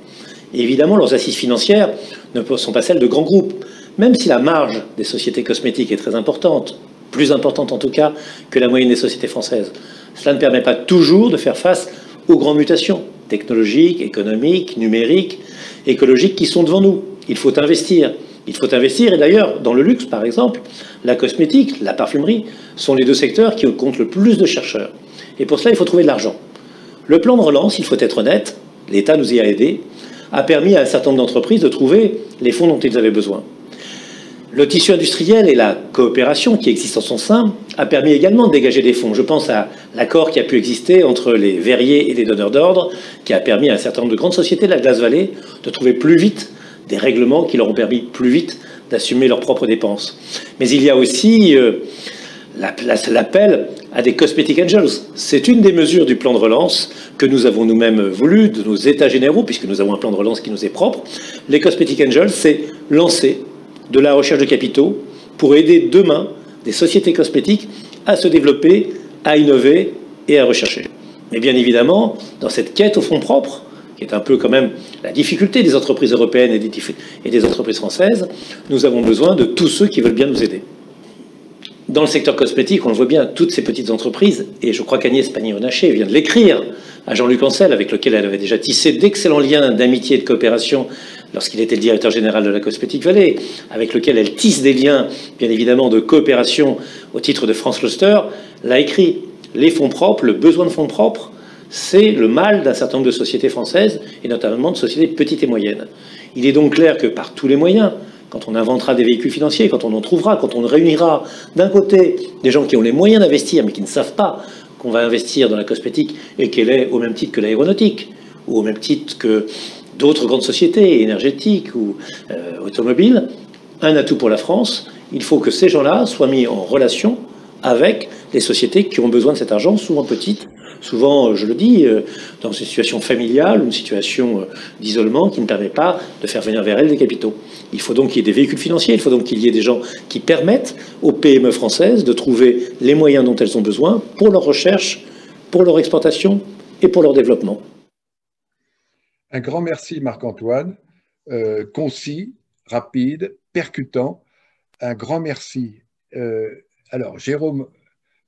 Et évidemment, leurs assises financières ne sont pas celles de grands groupes, même si la marge des sociétés cosmétiques est très importante, plus importante en tout cas que la moyenne des sociétés françaises. Cela ne permet pas toujours de faire face aux grandes mutations technologiques, économiques, numériques, écologiques qui sont devant nous. Il faut investir. Il faut investir, et d'ailleurs, dans le luxe, par exemple, la cosmétique, la parfumerie, sont les deux secteurs qui comptent le plus de chercheurs. Et pour cela, il faut trouver de l'argent. Le plan de relance, il faut être honnête, l'État nous y a aidés, a permis à un certain nombre d'entreprises de trouver les fonds dont ils avaient besoin. Le tissu industriel et la coopération qui existe en son sein a permis également de dégager des fonds. Je pense à l'accord qui a pu exister entre les verriers et les donneurs d'ordre, qui a permis à un certain nombre de grandes sociétés de la Glace Valley de trouver plus vite des règlements qui leur ont permis plus vite d'assumer leurs propres dépenses. Mais il y a aussi l'appel à des Cosmetic Angels. C'est une des mesures du plan de relance que nous avons nous-mêmes voulu, de nos états généraux, puisque nous avons un plan de relance qui nous est propre. Les Cosmetic Angels, c'est lancer de la recherche de capitaux pour aider demain des sociétés cosmétiques à se développer, à innover et à rechercher. Mais bien évidemment, dans cette quête aux fonds propres, qui est un peu quand même la difficulté des entreprises européennes et des entreprises françaises, nous avons besoin de tous ceux qui veulent bien nous aider. Dans le secteur cosmétique, on le voit bien, toutes ces petites entreprises, et je crois qu'Agnès Pannier-Runacher vient de l'écrire à Jean-Luc Ancel, avec lequel elle avait déjà tissé d'excellents liens d'amitié et de coopération lorsqu'il était le directeur général de la Cosmetic Valley, avec lequel elle tisse des liens, bien évidemment, de coopération au titre de France Cluster, l'a écrit. Les fonds propres, le besoin de fonds propres, c'est le mal d'un certain nombre de sociétés françaises, et notamment de sociétés petites et moyennes. Il est donc clair que par tous les moyens, quand on inventera des véhicules financiers, quand on en trouvera, quand on réunira d'un côté des gens qui ont les moyens d'investir, mais qui ne savent pas qu'on va investir dans la cosmétique et qu'elle est au même titre que l'aéronautique, ou au même titre que d'autres grandes sociétés énergétiques ou automobiles, un atout pour la France. Il faut que ces gens-là soient mis en relation avec les sociétés qui ont besoin de cet argent, souvent petites, souvent, je le dis, dans une situation familiale ou une situation d'isolement qui ne permet pas de faire venir vers elles des capitaux. Il faut donc qu'il y ait des véhicules financiers, il faut donc qu'il y ait des gens qui permettent aux PME françaises de trouver les moyens dont elles ont besoin pour leur recherche, pour leur exportation et pour leur développement. Un grand merci Marc-Antoine, concis, rapide, percutant. Un grand merci. Alors Jérôme,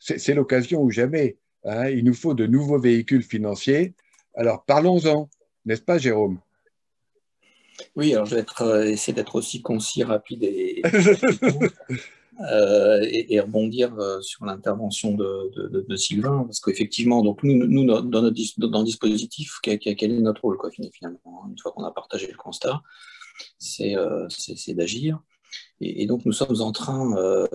c'est l'occasion ou jamais. Hein, il nous faut de nouveaux véhicules financiers. Alors parlons-en, n'est-ce pas Jérôme? Oui, alors je vais essayer d'être aussi concis, rapide et rebondir sur l'intervention de Sylvain, parce qu'effectivement, donc nous dans le dispositif, quel est notre rôle, quoi, finalement, une fois qu'on a partagé le constat, c'est d'agir. Et donc nous sommes en train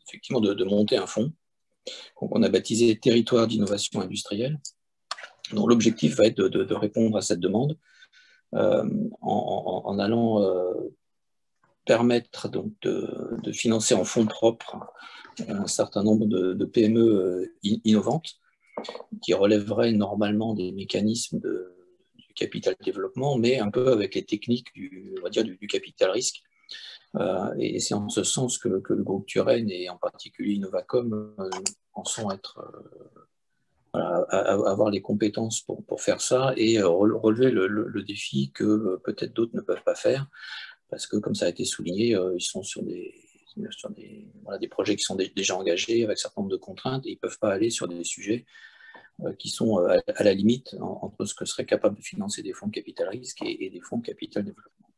effectivement de monter un fonds qu'on a baptisé Territoire d'innovation industrielle, dont l'objectif va être de répondre à cette demande en allant permettre donc de financer en fonds propres un certain nombre de PME innovantes qui relèveraient normalement des mécanismes du capital développement, mais un peu avec les techniques on va dire, du capital risque. Et c'est en ce sens que le groupe Turenne et en particulier Innovacom pensons avoir les compétences pour faire ça et relever le défi que peut-être d'autres ne peuvent pas faire, parce que comme ça a été souligné, ils sont sur des projets qui sont déjà engagés avec un certain nombre de contraintes et ils ne peuvent pas aller sur des sujets qui sont à la limite entre ce que seraient capables de financer des fonds de capital risque et des fonds de capital développement.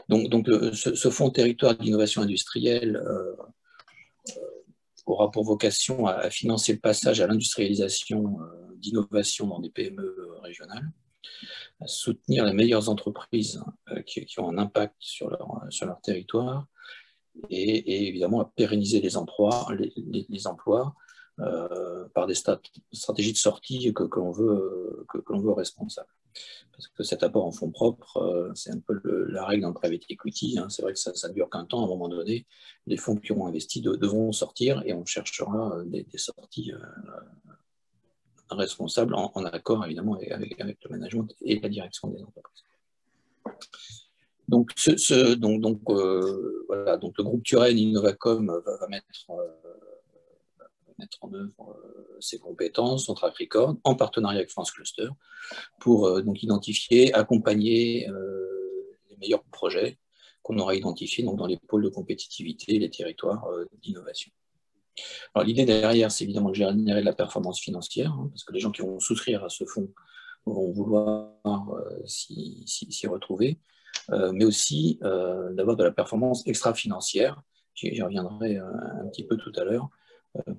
Donc ce fonds territoire d'innovation industrielle aura pour vocation à financer le passage à l'industrialisation d'innovation dans des PME régionales, à soutenir les meilleures entreprises qui ont un impact sur leur territoire et évidemment à pérenniser les emplois par des stratégies de sortie que l'on veut responsables. Parce que cet apport en fonds propres, c'est un peu la règle dans le private equity. Hein. C'est vrai que ça ne dure qu'un temps. À un moment donné, les fonds qui auront investi devront sortir et on cherchera des sorties responsables en accord évidemment avec le management et la direction des entreprises. Donc, voilà, donc le groupe Turenne Innovacom va mettre en œuvre ses compétences, son track record, en partenariat avec France Cluster, pour donc identifier, accompagner les meilleurs projets qu'on aura identifiés donc, dans les pôles de compétitivité et les territoires d'innovation. Alors l'idée derrière, c'est évidemment de générer de la performance financière, hein, parce que les gens qui vont souscrire à ce fonds vont vouloir s'y retrouver, mais aussi d'avoir de la performance extra-financière. J'y reviendrai un petit peu tout à l'heure.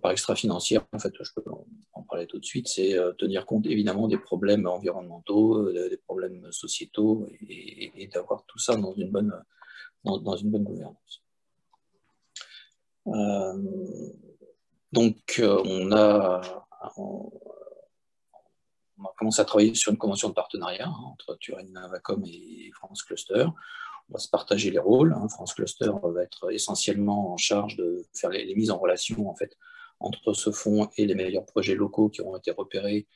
Par extra-financière, en fait, je peux en parler tout de suite, c'est tenir compte évidemment des problèmes environnementaux, des problèmes sociétaux et d'avoir tout ça dans une bonne gouvernance. Donc, on a commencé à travailler sur une convention de partenariat entre Turenne Innovacom et France Cluster. On va se partager les rôles. France Cluster va être essentiellement en charge de faire les mises en relation en fait, entre ce fonds et les meilleurs projets locaux qui auront été repérés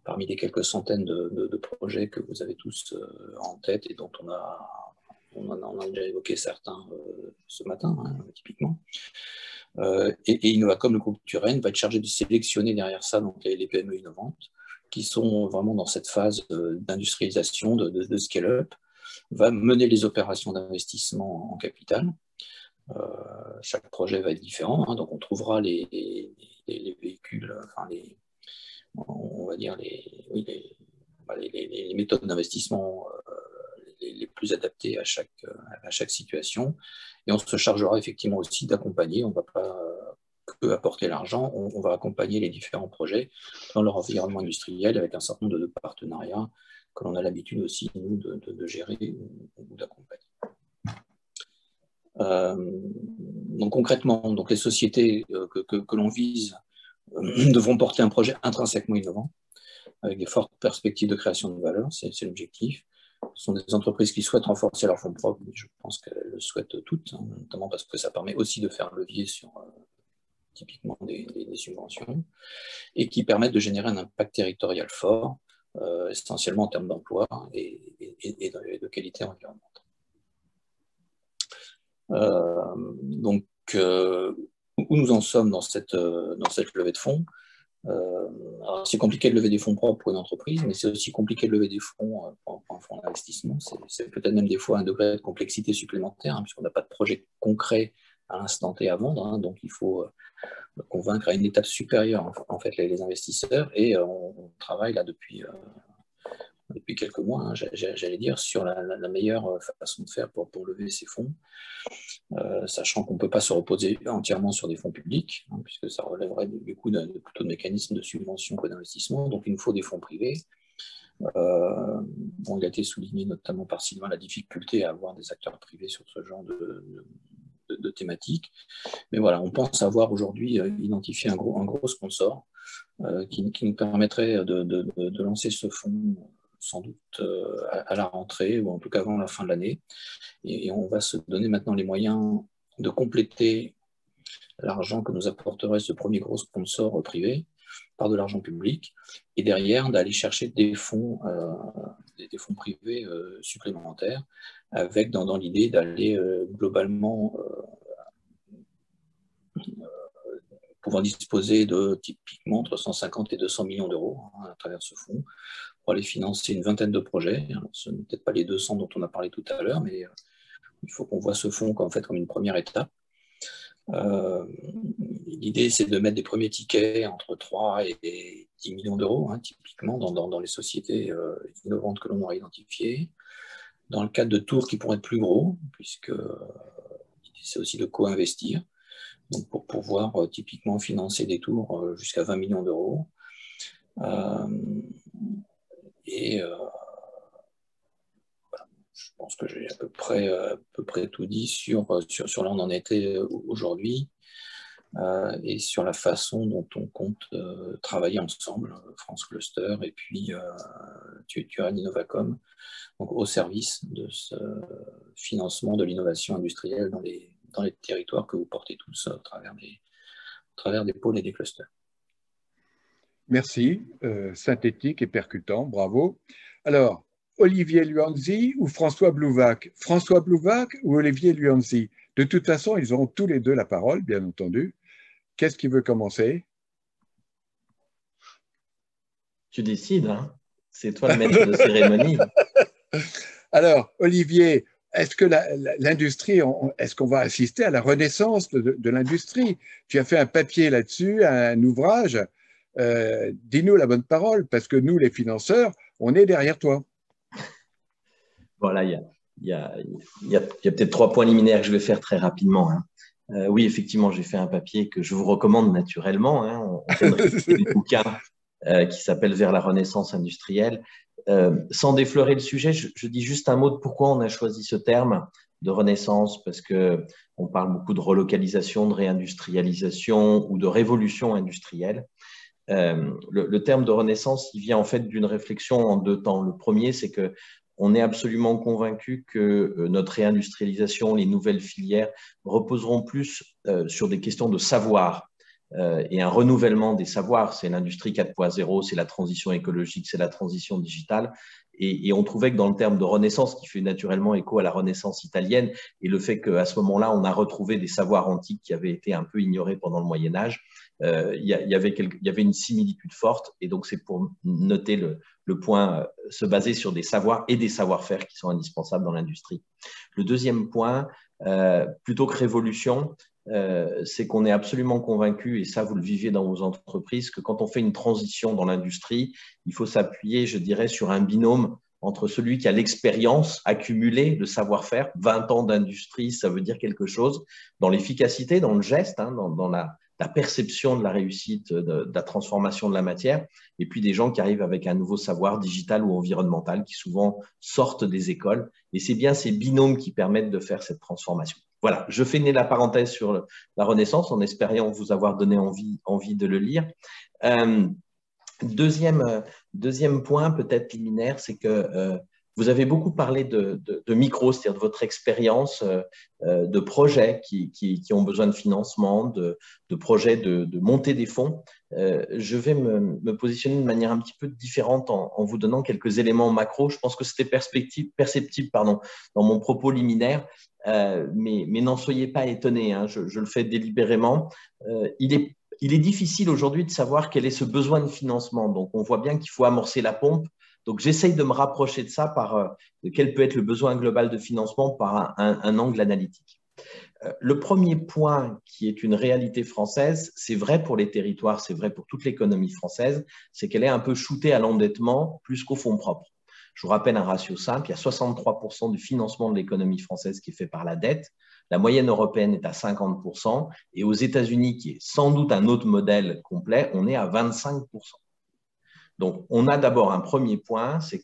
parmi les quelques centaines de projets que vous avez tous en tête et dont on en a déjà évoqué certains ce matin, hein, typiquement. Et Innovacom, le groupe Turenne, va être chargé de sélectionner derrière ça donc, les PME innovantes qui sont vraiment dans cette phase d'industrialisation, de scale-up, va mener les opérations d'investissement en capital. Chaque projet va être différent, hein, donc on trouvera les véhicules, enfin on va dire les méthodes d'investissement les plus adaptées à chaque situation, et on se chargera effectivement aussi d'accompagner. On ne va pas que apporter l'argent, on va accompagner les différents projets dans leur environnement industriel avec un certain nombre de partenariats que l'on a l'habitude aussi, nous, de gérer ou d'accompagner. Donc concrètement, donc les sociétés que l'on vise devront porter un projet intrinsèquement innovant, avec des fortes perspectives de création de valeur, c'est l'objectif. Ce sont des entreprises qui souhaitent renforcer leurs fonds propres, je pense qu'elles le souhaitent toutes, hein, notamment parce que ça permet aussi de faire levier sur typiquement des subventions, et qui permettent de générer un impact territorial fort, essentiellement en termes d'emploi et de qualité environnementale. Donc, où nous en sommes dans cette levée de fonds? C'est compliqué de lever des fonds propres pour une entreprise, mais c'est aussi compliqué de lever des fonds pour un fonds d'investissement. C'est peut-être même des fois un degré de complexité supplémentaire, hein, puisqu'on n'a pas de projet concret à l'instant T à vendre, hein, donc il faut convaincre à une étape supérieure en fait les investisseurs, et on travaille là depuis quelques mois, hein, j'allais dire, sur la meilleure façon de faire pour lever ces fonds, sachant qu'on ne peut pas se reposer entièrement sur des fonds publics, hein, puisque ça relèverait du coup plutôt de mécanismes de subvention que d'investissement, donc il nous faut des fonds privés. Bon, il a été souligné notamment par Sylvain la difficulté à avoir des acteurs privés sur ce genre de thématiques, mais voilà, on pense avoir aujourd'hui identifié un gros sponsor qui nous permettrait de lancer ce fonds sans doute à la rentrée, ou en tout cas avant la fin de l'année. Et on va se donner maintenant les moyens de compléter l'argent que nous apporterait ce premier gros sponsor privé par de l'argent public, et derrière d'aller chercher des fonds privés supplémentaires, avec dans l'idée d'aller globalement pouvoir disposer de typiquement entre 150 et 200 millions d'euros, hein, à travers ce fonds, pour aller financer une vingtaine de projets. Alors, ce n'est peut-être pas les 200 dont on a parlé tout à l'heure, mais il faut qu'on voit ce fonds comme une première étape. L'idée, c'est de mettre des premiers tickets entre 3 et 10 millions d'euros, hein, typiquement dans les sociétés innovantes que l'on aura identifiées. Dans le cadre de tours qui pourraient être plus gros, puisque c'est aussi de co-investir, donc pour pouvoir typiquement financer des tours jusqu'à 20 millions d'euros. Voilà, je pense que j'ai à peu près tout dit sur là où on en était aujourd'hui, et sur la façon dont on compte travailler ensemble, France Cluster et puis Turan Innovacom, donc au service de ce financement de l'innovation industrielle dans les territoires que vous portez tous à travers des pôles et des clusters. Merci, synthétique et percutant, bravo. Alors, Olivier Luanzi ou François Blouvac? François Blouvac ou Olivier Luanzi? De toute façon, ils auront tous les deux la parole, bien entendu. Qu'est-ce qui veut commencer? Tu décides, hein? C'est toi le maître de cérémonie. Alors, Olivier, est-ce que l'industrie, est-ce qu'on va assister à la renaissance de l'industrie? Tu as fait un papier là-dessus, un ouvrage. Dis-nous la bonne parole, parce que nous, les financeurs, on est derrière toi. Voilà, il y a peut-être 3 points liminaires que je vais faire très rapidement, hein. Oui, effectivement, j'ai fait un papier que je vous recommande naturellement, hein. On vient de rédiger un bouquin qui s'appelle « Vers la renaissance industrielle ». Sans déflorer le sujet, je dis juste un mot de pourquoi on a choisi ce terme de renaissance, parce qu'on parle beaucoup de relocalisation, de réindustrialisation ou de révolution industrielle. Le terme de renaissance, il vient en fait d'une réflexion en 2 temps. Le premier, c'est qu'on est absolument convaincu que notre réindustrialisation, les nouvelles filières reposeront plus sur des questions de savoir et un renouvellement des savoirs. C'est l'industrie 4.0, c'est la transition écologique, c'est la transition digitale. Et on trouvait que dans le terme de renaissance, qui fait naturellement écho à la renaissance italienne, et le fait qu'à ce moment-là, on a retrouvé des savoirs antiques qui avaient été un peu ignorés pendant le Moyen-Âge, il y avait une similitude forte. Et donc, c'est pour noter le point, se baser sur des savoirs et des savoir-faire qui sont indispensables dans l'industrie. Le deuxième point, plutôt que révolution, c'est qu'on est absolument convaincu, et ça vous le vivez dans vos entreprises, que quand on fait une transition dans l'industrie, il faut s'appuyer, je dirais, sur un binôme entre celui qui a l'expérience accumulée, le savoir-faire. 20 ans d'industrie, ça veut dire quelque chose, dans l'efficacité, dans le geste, hein, dans la perception de la réussite, de la transformation de la matière, et puis des gens qui arrivent avec un nouveau savoir digital ou environnemental qui souvent sortent des écoles. Et c'est bien ces binômes qui permettent de faire cette transformation. Voilà, je finis la parenthèse sur la Renaissance en espérant vous avoir donné envie de le lire. Deuxième point peut-être liminaire, c'est que vous avez beaucoup parlé de micro, c'est-à-dire de votre expérience de projets qui ont besoin de financement, de projets de montée des fonds. Je vais me positionner de manière un petit peu différente en vous donnant quelques éléments macro. Je pense que c'était perceptible dans mon propos liminaire, mais n'en soyez pas étonnés, hein, je le fais délibérément. Il est difficile aujourd'hui de savoir quel est ce besoin de financement. Donc, on voit bien qu'il faut amorcer la pompe. Donc, j'essaye de me rapprocher de ça de quel peut être le besoin global de financement par un angle analytique. Le premier point qui est une réalité française, c'est vrai pour les territoires, c'est vrai pour toute l'économie française, c'est qu'elle est un peu shootée à l'endettement plus qu'au fonds propres. Je vous rappelle un ratio simple, il y a 63% du financement de l'économie française qui est fait par la dette. La moyenne européenne est à 50% et aux États-Unis, qui est sans doute un autre modèle complet, on est à 25%. Donc, on a d'abord un premier point, c'est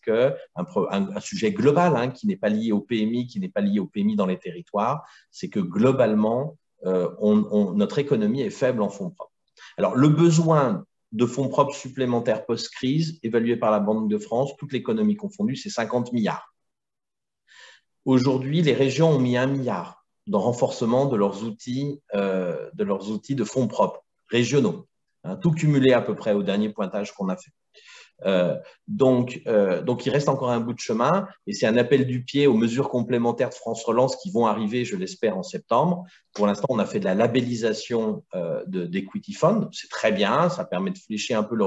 un sujet global hein, qui n'est pas lié au PMI, qui n'est pas lié au PMI dans les territoires, c'est que globalement, notre économie est faible en fonds propres. Alors, le besoin de fonds propres supplémentaires post-crise, évalué par la Banque de France, toute l'économie confondue, c'est 50 milliards. Aujourd'hui, les régions ont mis 1 milliard dans le renforcement de leurs outils de fonds propres régionaux, hein, tout cumulé à peu près au dernier pointage qu'on a fait. Donc, il reste encore un bout de chemin et c'est un appel du pied aux mesures complémentaires de France Relance qui vont arriver, je l'espère, en septembre. Pour l'instant, on a fait de la labellisation d'Equity Fund. C'est très bien, ça permet de flécher un peu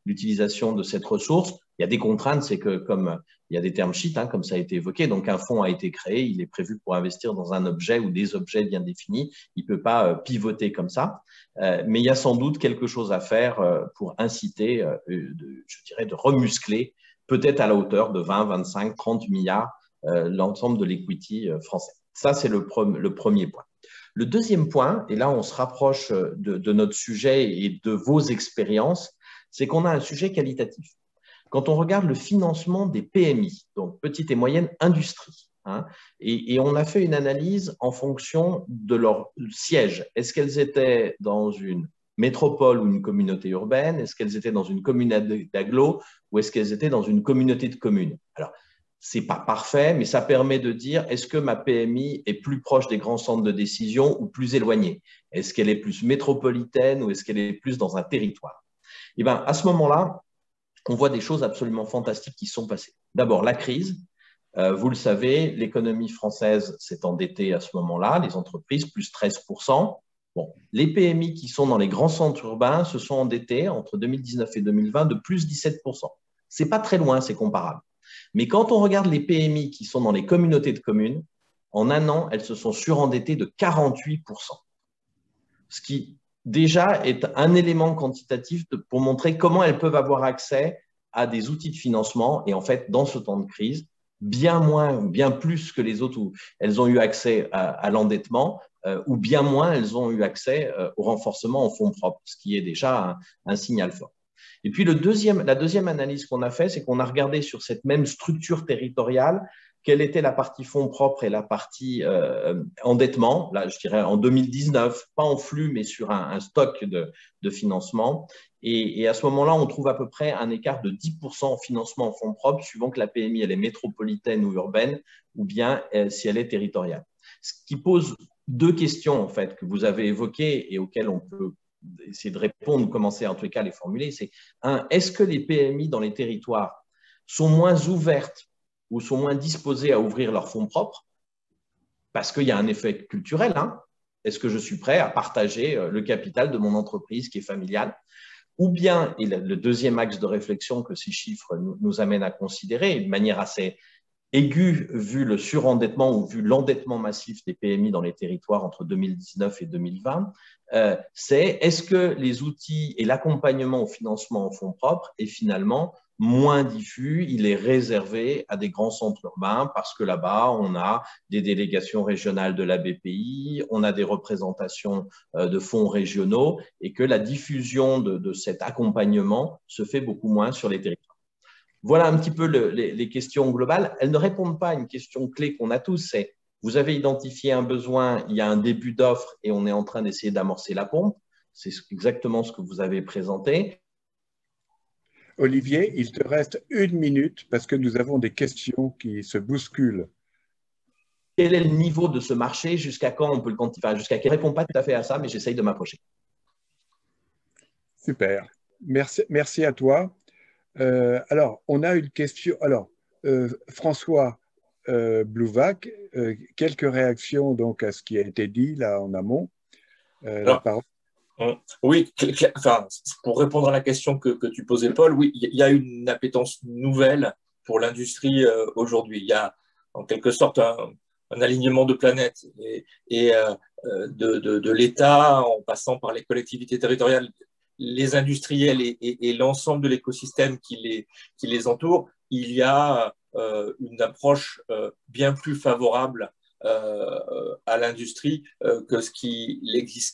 l'utilisation de cette ressource. Il y a des contraintes, c'est que comme il y a des termes sheets, hein, comme ça a été évoqué, donc un fonds a été créé, il est prévu pour investir dans un objet ou des objets bien définis. Il ne peut pas pivoter comme ça. Mais il y a sans doute quelque chose à faire pour inciter, je dirais, de remuscler, peut-être à la hauteur de 20, 25, 30 milliards l'ensemble de l'equity français. Ça, c'est le premier point. Le deuxième point, et là, on se rapproche de notre sujet et de vos expériences, c'est qu'on a un sujet qualitatif. Quand on regarde le financement des PMI, donc petite et moyenne industrie, hein, et on a fait une analyse en fonction de leur siège. Est-ce qu'elles étaient dans une métropole ou une communauté urbaine? Est-ce qu'elles étaient dans une commune d'agglo ou est-ce qu'elles étaient dans une communauté de communes? Alors, ce n'est pas parfait, mais ça permet de dire est-ce que ma PMI est plus proche des grands centres de décision ou plus éloignée? Est-ce qu'elle est plus métropolitaine ou est-ce qu'elle est plus dans un territoire? Et bien, à ce moment-là, on voit des choses absolument fantastiques qui sont passées. D'abord, la crise. Vous le savez, l'économie française s'est endettée à ce moment-là, les entreprises, plus 13%. Bon, les PMI qui sont dans les grands centres urbains se sont endettés entre 2019 et 2020 de plus 17%. Ce n'est pas très loin, c'est comparable. Mais quand on regarde les PMI qui sont dans les communautés de communes, en un an, elles se sont surendettées de 48%. Ce qui déjà est un élément quantitatif pour montrer comment elles peuvent avoir accès à des outils de financement. Et en fait, dans ce temps de crise, bien plus que les autres où elles ont eu accès à l'endettement, ou bien moins elles ont eu accès au renforcement en fonds propres, ce qui est déjà un signal fort. Et puis la deuxième analyse qu'on a fait, c'est qu'on a regardé sur cette même structure territoriale quelle était la partie fonds propres et la partie endettement, là je dirais en 2019, pas en flux mais sur un stock de financement. Et à ce moment-là, on trouve à peu près un écart de 10% en financement en fonds propres, suivant que la PMI elle est métropolitaine ou urbaine, ou bien si elle est territoriale. Ce qui pose deux questions en fait que vous avez évoquées et auxquelles on peut essayer de répondre ou commencer en tous les cas à les formuler. C'est est-ce que les PMI dans les territoires sont moins ouvertes ou sont moins disposés à ouvrir leurs fonds propres parce qu'il y a un effet culturel, hein. Est-ce que je suis prêt à partager le capital de mon entreprise qui est familiale? Ou bien, et le deuxième axe de réflexion que ces chiffres nous amènent à considérer, de manière assez aiguë vu le surendettement ou vu l'endettement massif des PMI dans les territoires entre 2019 et 2020, c'est est-ce que les outils et l'accompagnement au financement en fonds propres est finalement moins diffus, il est réservé à des grands centres urbains parce que là-bas, on a des délégations régionales de la BPI, on a des représentations de fonds régionaux et que la diffusion de cet accompagnement se fait beaucoup moins sur les territoires. Voilà un petit peu les questions globales. Elles ne répondent pas à une question clé qu'on a tous, c'est vous avez identifié un besoin, il y a un début d'offre et on est en train d'essayer d'amorcer la pompe. C'est exactement ce que vous avez présenté. Olivier, il te reste 1 minute parce que nous avons des questions qui se bousculent. Quel est le niveau de ce marché? Jusqu'à quand on peut le quantifier? Jusqu'à quel? Je ne réponds pas tout à fait à ça, mais j'essaye de m'approcher. Super. Merci à toi. Alors, on a une question. Alors, François Blouvac, quelques réactions donc à ce qui a été dit là en amont. La parole. Oui, enfin, pour répondre à la question que tu posais, Paul, oui, il y a une appétence nouvelle pour l'industrie aujourd'hui. Il y a en quelque sorte un alignement de planètes et de l'État en passant par les collectivités territoriales, les industriels et l'ensemble de l'écosystème qui les entoure. Il y a une approche bien plus favorable à l'industrie que ce qui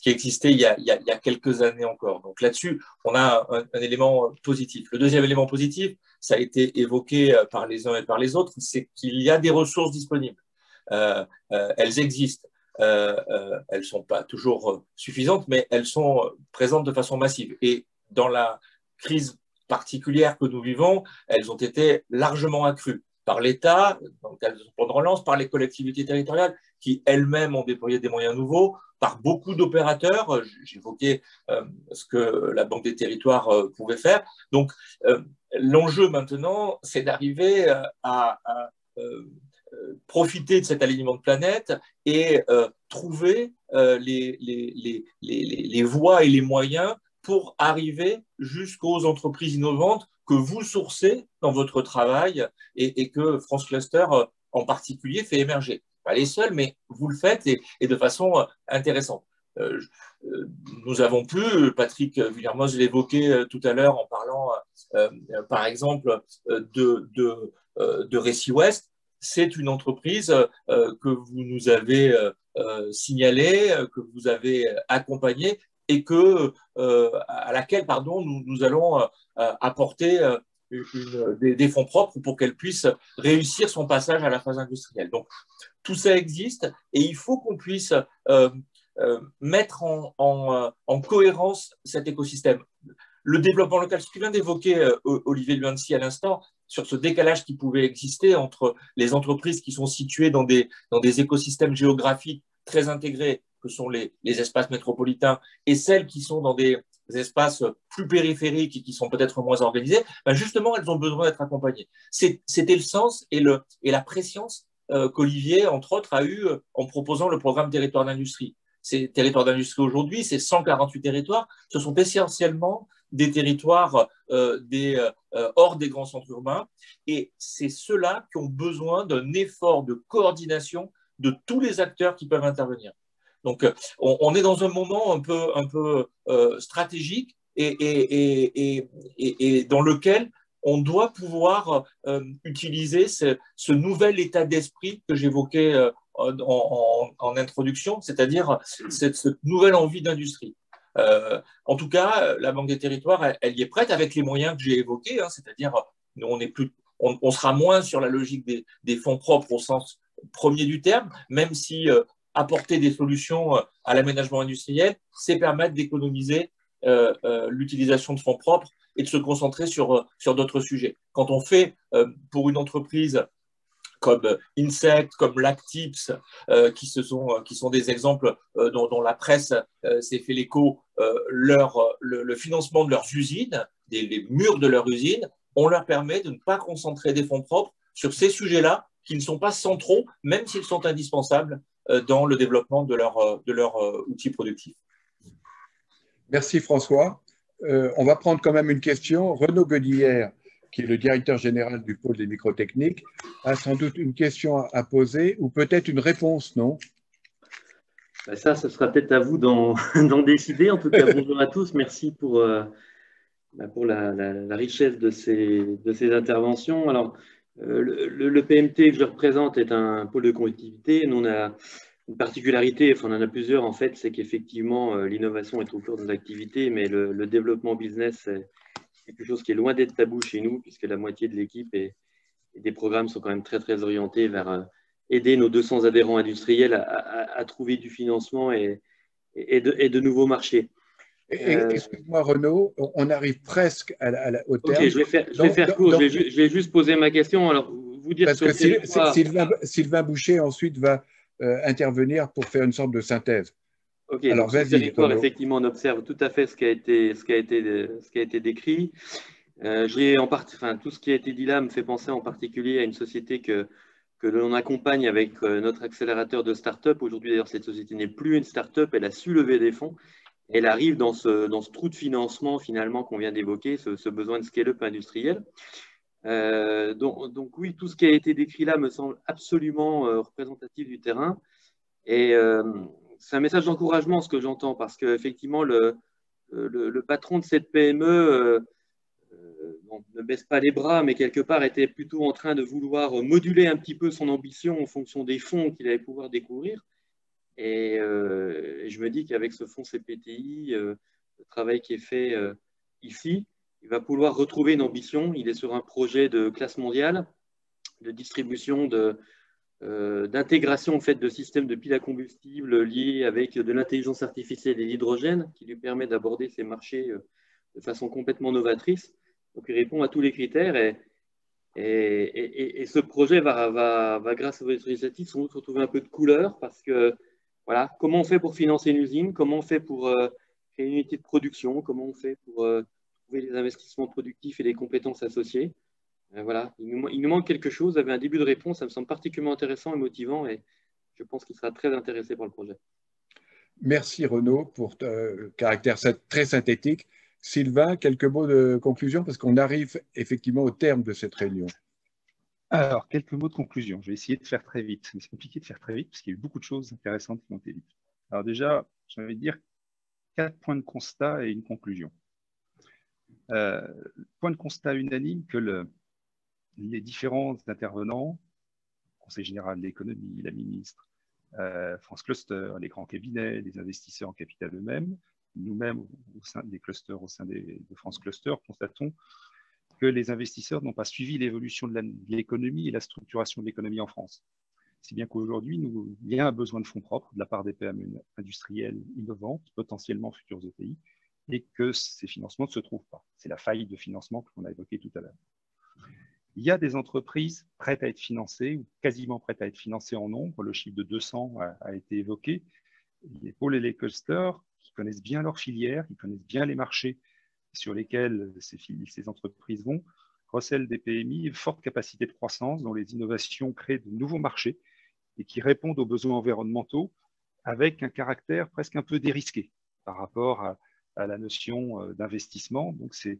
existait il y a quelques années encore. Donc là-dessus, on a un élément positif. Le deuxième élément positif, ça a été évoqué par les uns et par les autres, c'est qu'il y a des ressources disponibles. Elles existent. Elles ne sont pas toujours suffisantes, mais elles sont présentes de façon massive. Et dans la crise particulière que nous vivons, elles ont été largement accrues par l'État, dans le cadre de son plan de relance, par les collectivités territoriales qui elles-mêmes ont déployé des moyens nouveaux, par beaucoup d'opérateurs. J'évoquais ce que la Banque des Territoires pouvait faire. Donc, l'enjeu maintenant, c'est d'arriver à profiter de cet alignement de planète et trouver les voies et les moyens pour arriver jusqu'aux entreprises innovantes que vous sourcez dans votre travail et que France Cluster en particulier fait émerger. Pas les seuls, mais vous le faites et de façon intéressante. Nous avons pu, Patrick Villermoz l'évoquait tout à l'heure en parlant par exemple de Récit Ouest. C'est une entreprise que vous nous avez signalée, que vous avez accompagnée et à laquelle nous allons apporter des fonds propres pour qu'elle puisse réussir son passage à la phase industrielle. Donc, tout ça existe et il faut qu'on puisse mettre en cohérence cet écosystème. Le développement local, ce que vient d'évoquer Olivier Luancy à l'instant, sur ce décalage qui pouvait exister entre les entreprises qui sont situées dans des écosystèmes géographiques très intégrés, que sont les espaces métropolitains, et celles qui sont dans des espaces plus périphériques et qui sont peut-être moins organisés, ben justement, elles ont besoin d'être accompagnées. C'était le sens et la préscience qu'Olivier, entre autres, a eu en proposant le programme Territoire d'industrie. Ces territoires d'industrie aujourd'hui, c'est 148 territoires. Ce sont essentiellement des territoires hors des grands centres urbains. Et c'est ceux-là qui ont besoin d'un effort de coordination de tous les acteurs qui peuvent intervenir. Donc, on est dans un moment un peu stratégique et dans lequel on doit pouvoir utiliser ce nouvel état d'esprit que j'évoquais en introduction, c'est-à-dire cette nouvelle envie d'industrie. En tout cas, la Banque des Territoires, elle y est prête avec les moyens que j'ai évoqués, c'est-à-dire on sera moins sur la logique des fonds propres au sens premier du terme, même si apporter des solutions à l'aménagement industriel, c'est permettre d'économiser l'utilisation de fonds propres et de se concentrer sur d'autres sujets. Quand on fait pour une entreprise comme Insect, comme Lactips, qui sont des exemples dont la presse s'est fait l'écho, le financement de leurs usines, les murs de leurs usines, on leur permet de ne pas concentrer des fonds propres sur ces sujets-là qui ne sont pas centraux, même s'ils sont indispensables dans le développement de leur outil productif. Merci François. On va prendre quand même une question. Renaud Godillère, qui est le directeur général du pôle des microtechniques, a sans doute une question à poser ou peut-être une réponse, non? Ça, ce sera peut-être à vous d'en décider. En tout cas, bonjour à tous. Merci pour pour la richesse de ces interventions. Alors, le PMT que je représente est un pôle de compétitivité. Nous, on a une particularité, enfin, on en a plusieurs en fait, c'est qu'effectivement, l'innovation est au cœur de nos activités, mais le développement business, c'est quelque chose qui est loin d'être tabou chez nous, puisque la moitié de l'équipe et des programmes sont quand même très, très orientés vers aider nos 200 adhérents industriels à trouver du financement et de nouveaux marchés. Excuse-moi Renaud, on arrive presque au terme. Ok, je vais faire court, je vais juste poser ma question. Alors, vous dire parce que Sylvain Boucher ensuite va intervenir pour faire une sorte de synthèse. Ok, alors sur le territoire, effectivement, on observe tout à fait ce qui a été décrit. Tout ce qui a été dit là me fait penser en particulier à une société que l'on accompagne avec notre accélérateur de start-up. Aujourd'hui, d'ailleurs, cette société n'est plus une start-up, elle a su lever des fonds. Elle arrive dans ce trou de financement finalement qu'on vient d'évoquer, ce besoin de scale-up industriel. Donc oui, tout ce qui a été décrit là me semble absolument représentatif du terrain. Et c'est un message d'encouragement ce que j'entends, parce qu'effectivement, le patron de cette PME ne baisse pas les bras, mais quelque part était plutôt en train de vouloir moduler un petit peu son ambition en fonction des fonds qu'il allait pouvoir découvrir. Et je me dis qu'avec ce fonds CPTI, le travail qui est fait ici, il va pouvoir retrouver une ambition. Il est sur un projet de classe mondiale, de distribution, d'intégration en fait, de systèmes de piles à combustible liés avec de l'intelligence artificielle et l'hydrogène, qui lui permet d'aborder ces marchés de façon complètement novatrice. Donc, il répond à tous les critères et ce projet va, grâce à votre initiative, sans doute retrouver un peu de couleur, parce que voilà, comment on fait pour financer une usine, comment on fait pour créer une unité de production, comment on fait pour trouver les investissements productifs et les compétences associées. Voilà, il nous manque quelque chose. Vous avez un début de réponse, ça me semble particulièrement intéressant et motivant, et je pense qu'il sera très intéressé par le projet. Merci Renaud pour ton caractère très synthétique. Sylvain, quelques mots de conclusion, parce qu'on arrive effectivement au terme de cette réunion. Alors, quelques mots de conclusion. Je vais essayer de faire très vite. Mais c'est compliqué de faire très vite parce qu'il y a eu beaucoup de choses intéressantes qui ont été dites. Alors déjà, j'ai envie de dire 4 points de constat et une conclusion. Point de constat unanime que les différents intervenants, Conseil général de l'économie, la ministre, France Cluster, les grands cabinets, les investisseurs en capital eux-mêmes, nous-mêmes au sein des clusters, au sein de France Cluster, constatons que les investisseurs n'ont pas suivi l'évolution de l'économie et la structuration de l'économie en France. Si bien qu'aujourd'hui, il y a un besoin de fonds propres de la part des PME industrielles innovantes, potentiellement futures ETI, et que ces financements ne se trouvent pas. C'est la faille de financement que l'on a évoquée tout à l'heure. Il y a des entreprises prêtes à être financées, ou quasiment prêtes à être financées en nombre. Le chiffre de 200 a été évoqué. Les pôles et les clusters qui connaissent bien leur filière, qui connaissent bien les marchés sur lesquels ces entreprises vont, recèlent des PMI, forte capacité de croissance, dont les innovations créent de nouveaux marchés et qui répondent aux besoins environnementaux avec un caractère presque un peu dérisqué par rapport à la notion d'investissement. Donc, c'est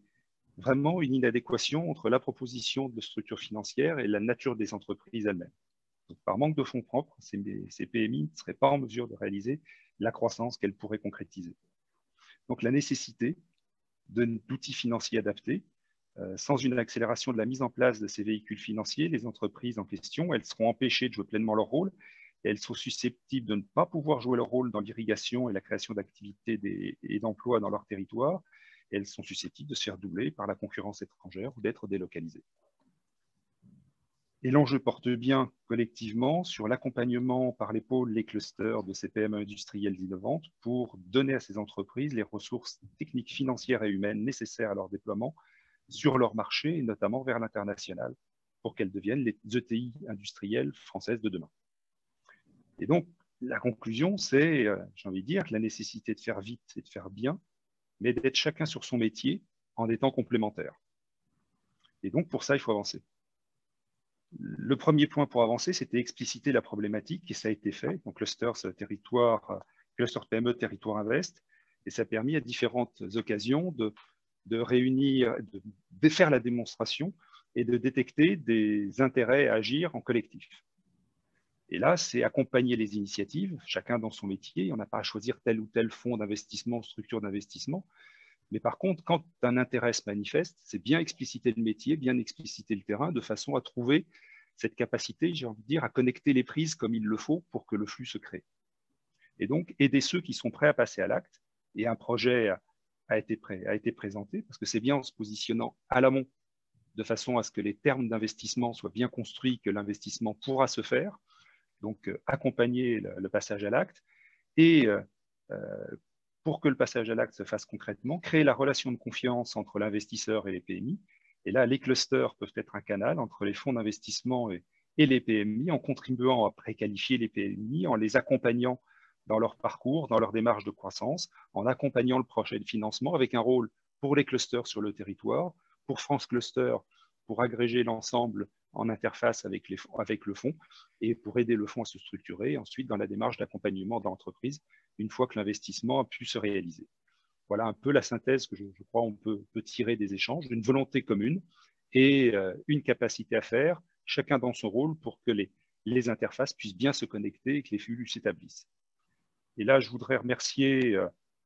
vraiment une inadéquation entre la proposition de structure financière et la nature des entreprises elles-mêmes. Donc, par manque de fonds propres, ces PMI ne seraient pas en mesure de réaliser la croissance qu'elles pourraient concrétiser. Donc, la nécessité d'outils financiers adaptés. Sans une accélération de la mise en place de ces véhicules financiers, les entreprises en question, elles seront empêchées de jouer pleinement leur rôle et elles sont susceptibles de ne pas pouvoir jouer leur rôle dans l'irrigation et la création d'activités et d'emplois dans leur territoire. Et elles sont susceptibles de se faire doubler par la concurrence étrangère ou d'être délocalisées. Et l'enjeu porte bien collectivement sur l'accompagnement par les pôles, les clusters de ces PME industrielles innovantes pour donner à ces entreprises les ressources techniques, financières et humaines nécessaires à leur déploiement sur leur marché et notamment vers l'international pour qu'elles deviennent les ETI industrielles françaises de demain. Et donc, la conclusion, c'est, j'ai envie de dire, la nécessité de faire vite et de faire bien, mais d'être chacun sur son métier en étant complémentaires. Et donc, pour ça, il faut avancer. Le premier point pour avancer, c'était expliciter la problématique, et ça a été fait. Donc, cluster PME, territoire Invest, et ça a permis à différentes occasions de réunir, de faire la démonstration et de détecter des intérêts à agir en collectif. Et là, c'est accompagner les initiatives, chacun dans son métier. On n'a pas à choisir tel ou tel fonds d'investissement, structure d'investissement, Mais par contre, quand un intérêt se manifeste, c'est bien expliciter le métier, bien expliciter le terrain, de façon à trouver cette capacité, j'ai envie de dire, à connecter les prises comme il le faut pour que le flux se crée. Et donc, aider ceux qui sont prêts à passer à l'acte. Et un projet a été présenté, parce que c'est bien en se positionnant à l'amont, de façon à ce que les termes d'investissement soient bien construits, que l'investissement pourra se faire, donc accompagner le passage à l'acte, et pour que le passage à l'acte se fasse concrètement, créer la relation de confiance entre l'investisseur et les PMI. Et là, les clusters peuvent être un canal entre les fonds d'investissement et les PMI, en contribuant à préqualifier les PMI, en les accompagnant dans leur parcours, dans leur démarche de croissance, en accompagnant le projet de financement, avec un rôle pour les clusters sur le territoire, pour France Cluster, pour agréger l'ensemble en interface avec le fonds, et pour aider le fonds à se structurer, et ensuite dans la démarche d'accompagnement de l'entreprise, une fois que l'investissement a pu se réaliser. Voilà un peu la synthèse que je crois on peut tirer des échanges, une volonté commune et une capacité à faire, chacun dans son rôle, pour que les interfaces puissent bien se connecter et que les flux s'établissent. Et là, je voudrais remercier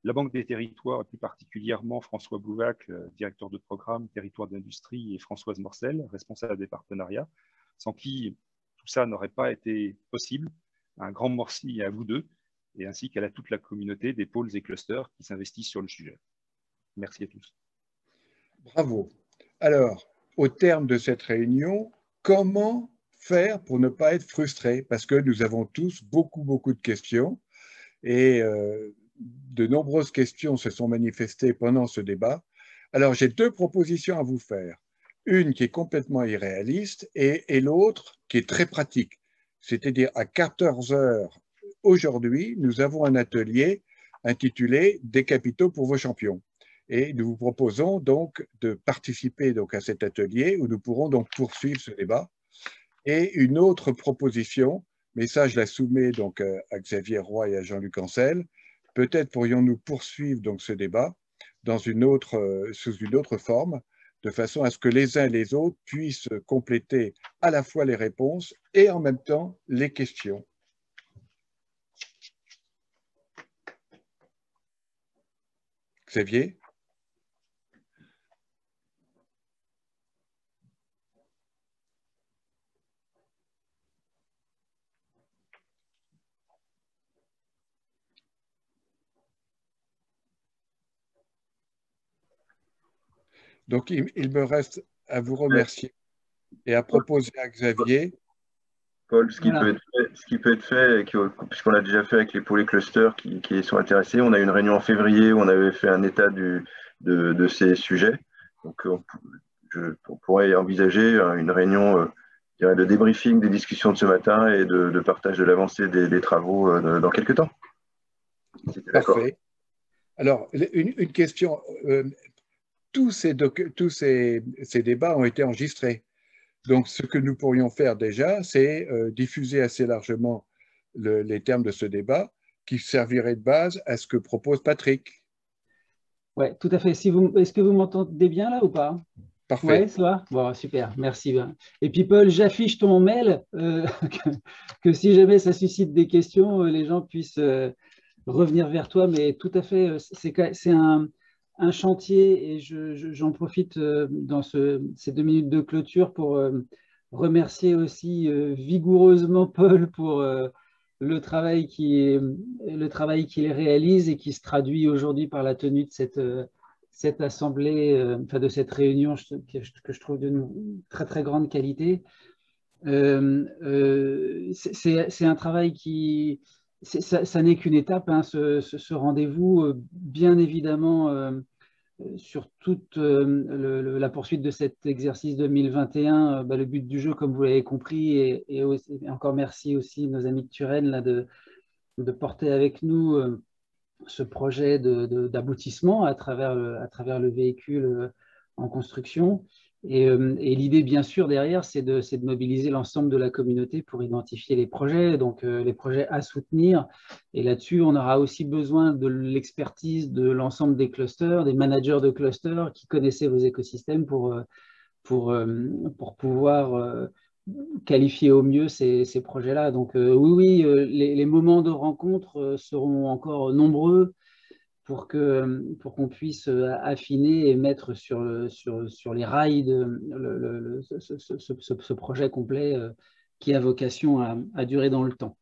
la Banque des Territoires, et plus particulièrement François Bouvac, directeur de programme Territoire d'Industrie, et Françoise Morcel, responsable des partenariats, sans qui tout ça n'aurait pas été possible. Un grand merci à vous deux, et ainsi qu'à toute la communauté des pôles et clusters qui s'investissent sur le sujet. Merci à tous. Bravo. Alors, au terme de cette réunion, comment faire pour ne pas être frustré? Parce que nous avons tous beaucoup de questions, et de nombreuses questions se sont manifestées pendant ce débat. Alors, j'ai deux propositions à vous faire. Une qui est complètement irréaliste et l'autre qui est très pratique. C'est-à-dire, à 14 heures aujourd'hui, nous avons un atelier intitulé « Des capitaux pour vos champions ». Et nous vous proposons donc de participer donc à cet atelier où nous pourrons donc poursuivre ce débat. Et une autre proposition, mais ça je la soumets donc à Xavier Roy et à Jean-Luc Ancel, peut-être pourrions-nous poursuivre donc ce débat dans sous une autre forme, de façon à ce que les uns et les autres puissent compléter à la fois les réponses et en même temps les questions. Xavier ? Donc, il me reste à vous remercier et à proposer à Xavier. Paul, ce qui peut être fait, puisqu'on l'a déjà fait avec les pôles et clusters qui sont intéressés, on a eu une réunion en février où on avait fait un état de ces sujets. Donc, on pourrait envisager une réunion de débriefing des discussions de ce matin et de partage de l'avancée des travaux dans quelques temps. Parfait. Alors, une question. Tous ces débats ont été enregistrés. Donc, ce que nous pourrions faire déjà, c'est diffuser assez largement les termes de ce débat qui servirait de base à ce que propose Patrick. Oui, tout à fait. Est-ce que vous m'entendez bien là ou pas? Parfait. Oui, ça va? Bon, super, merci. Et puis, Paul, j'affiche ton mail, que si jamais ça suscite des questions, les gens puissent revenir vers toi. Mais tout à fait, c'est un chantier, et j'en profite dans ces 2 minutes de clôture pour remercier aussi vigoureusement Paul pour le travail qu'il réalise et qui se traduit aujourd'hui par la tenue de cette assemblée, enfin de cette réunion que je trouve de très très grande qualité. C'est un travail qui... Ça n'est qu'une étape, hein, ce rendez-vous, bien évidemment, sur toute la poursuite de cet exercice 2021, le but du jeu, comme vous l'avez compris, et encore merci aussi nos amis de Turenne là, de porter avec nous ce projet d'aboutissement à travers le véhicule en construction. Et l'idée, bien sûr, derrière, c'est de mobiliser l'ensemble de la communauté pour identifier les projets, donc les projets à soutenir. Et là-dessus, on aura aussi besoin de l'expertise de l'ensemble des clusters, des managers de clusters qui connaissaient vos écosystèmes pour pouvoir qualifier au mieux ces projets-là. Donc oui, les moments de rencontre seront encore nombreux pour qu'on puisse affiner et mettre sur les rails ce projet complet qui a vocation à durer dans le temps.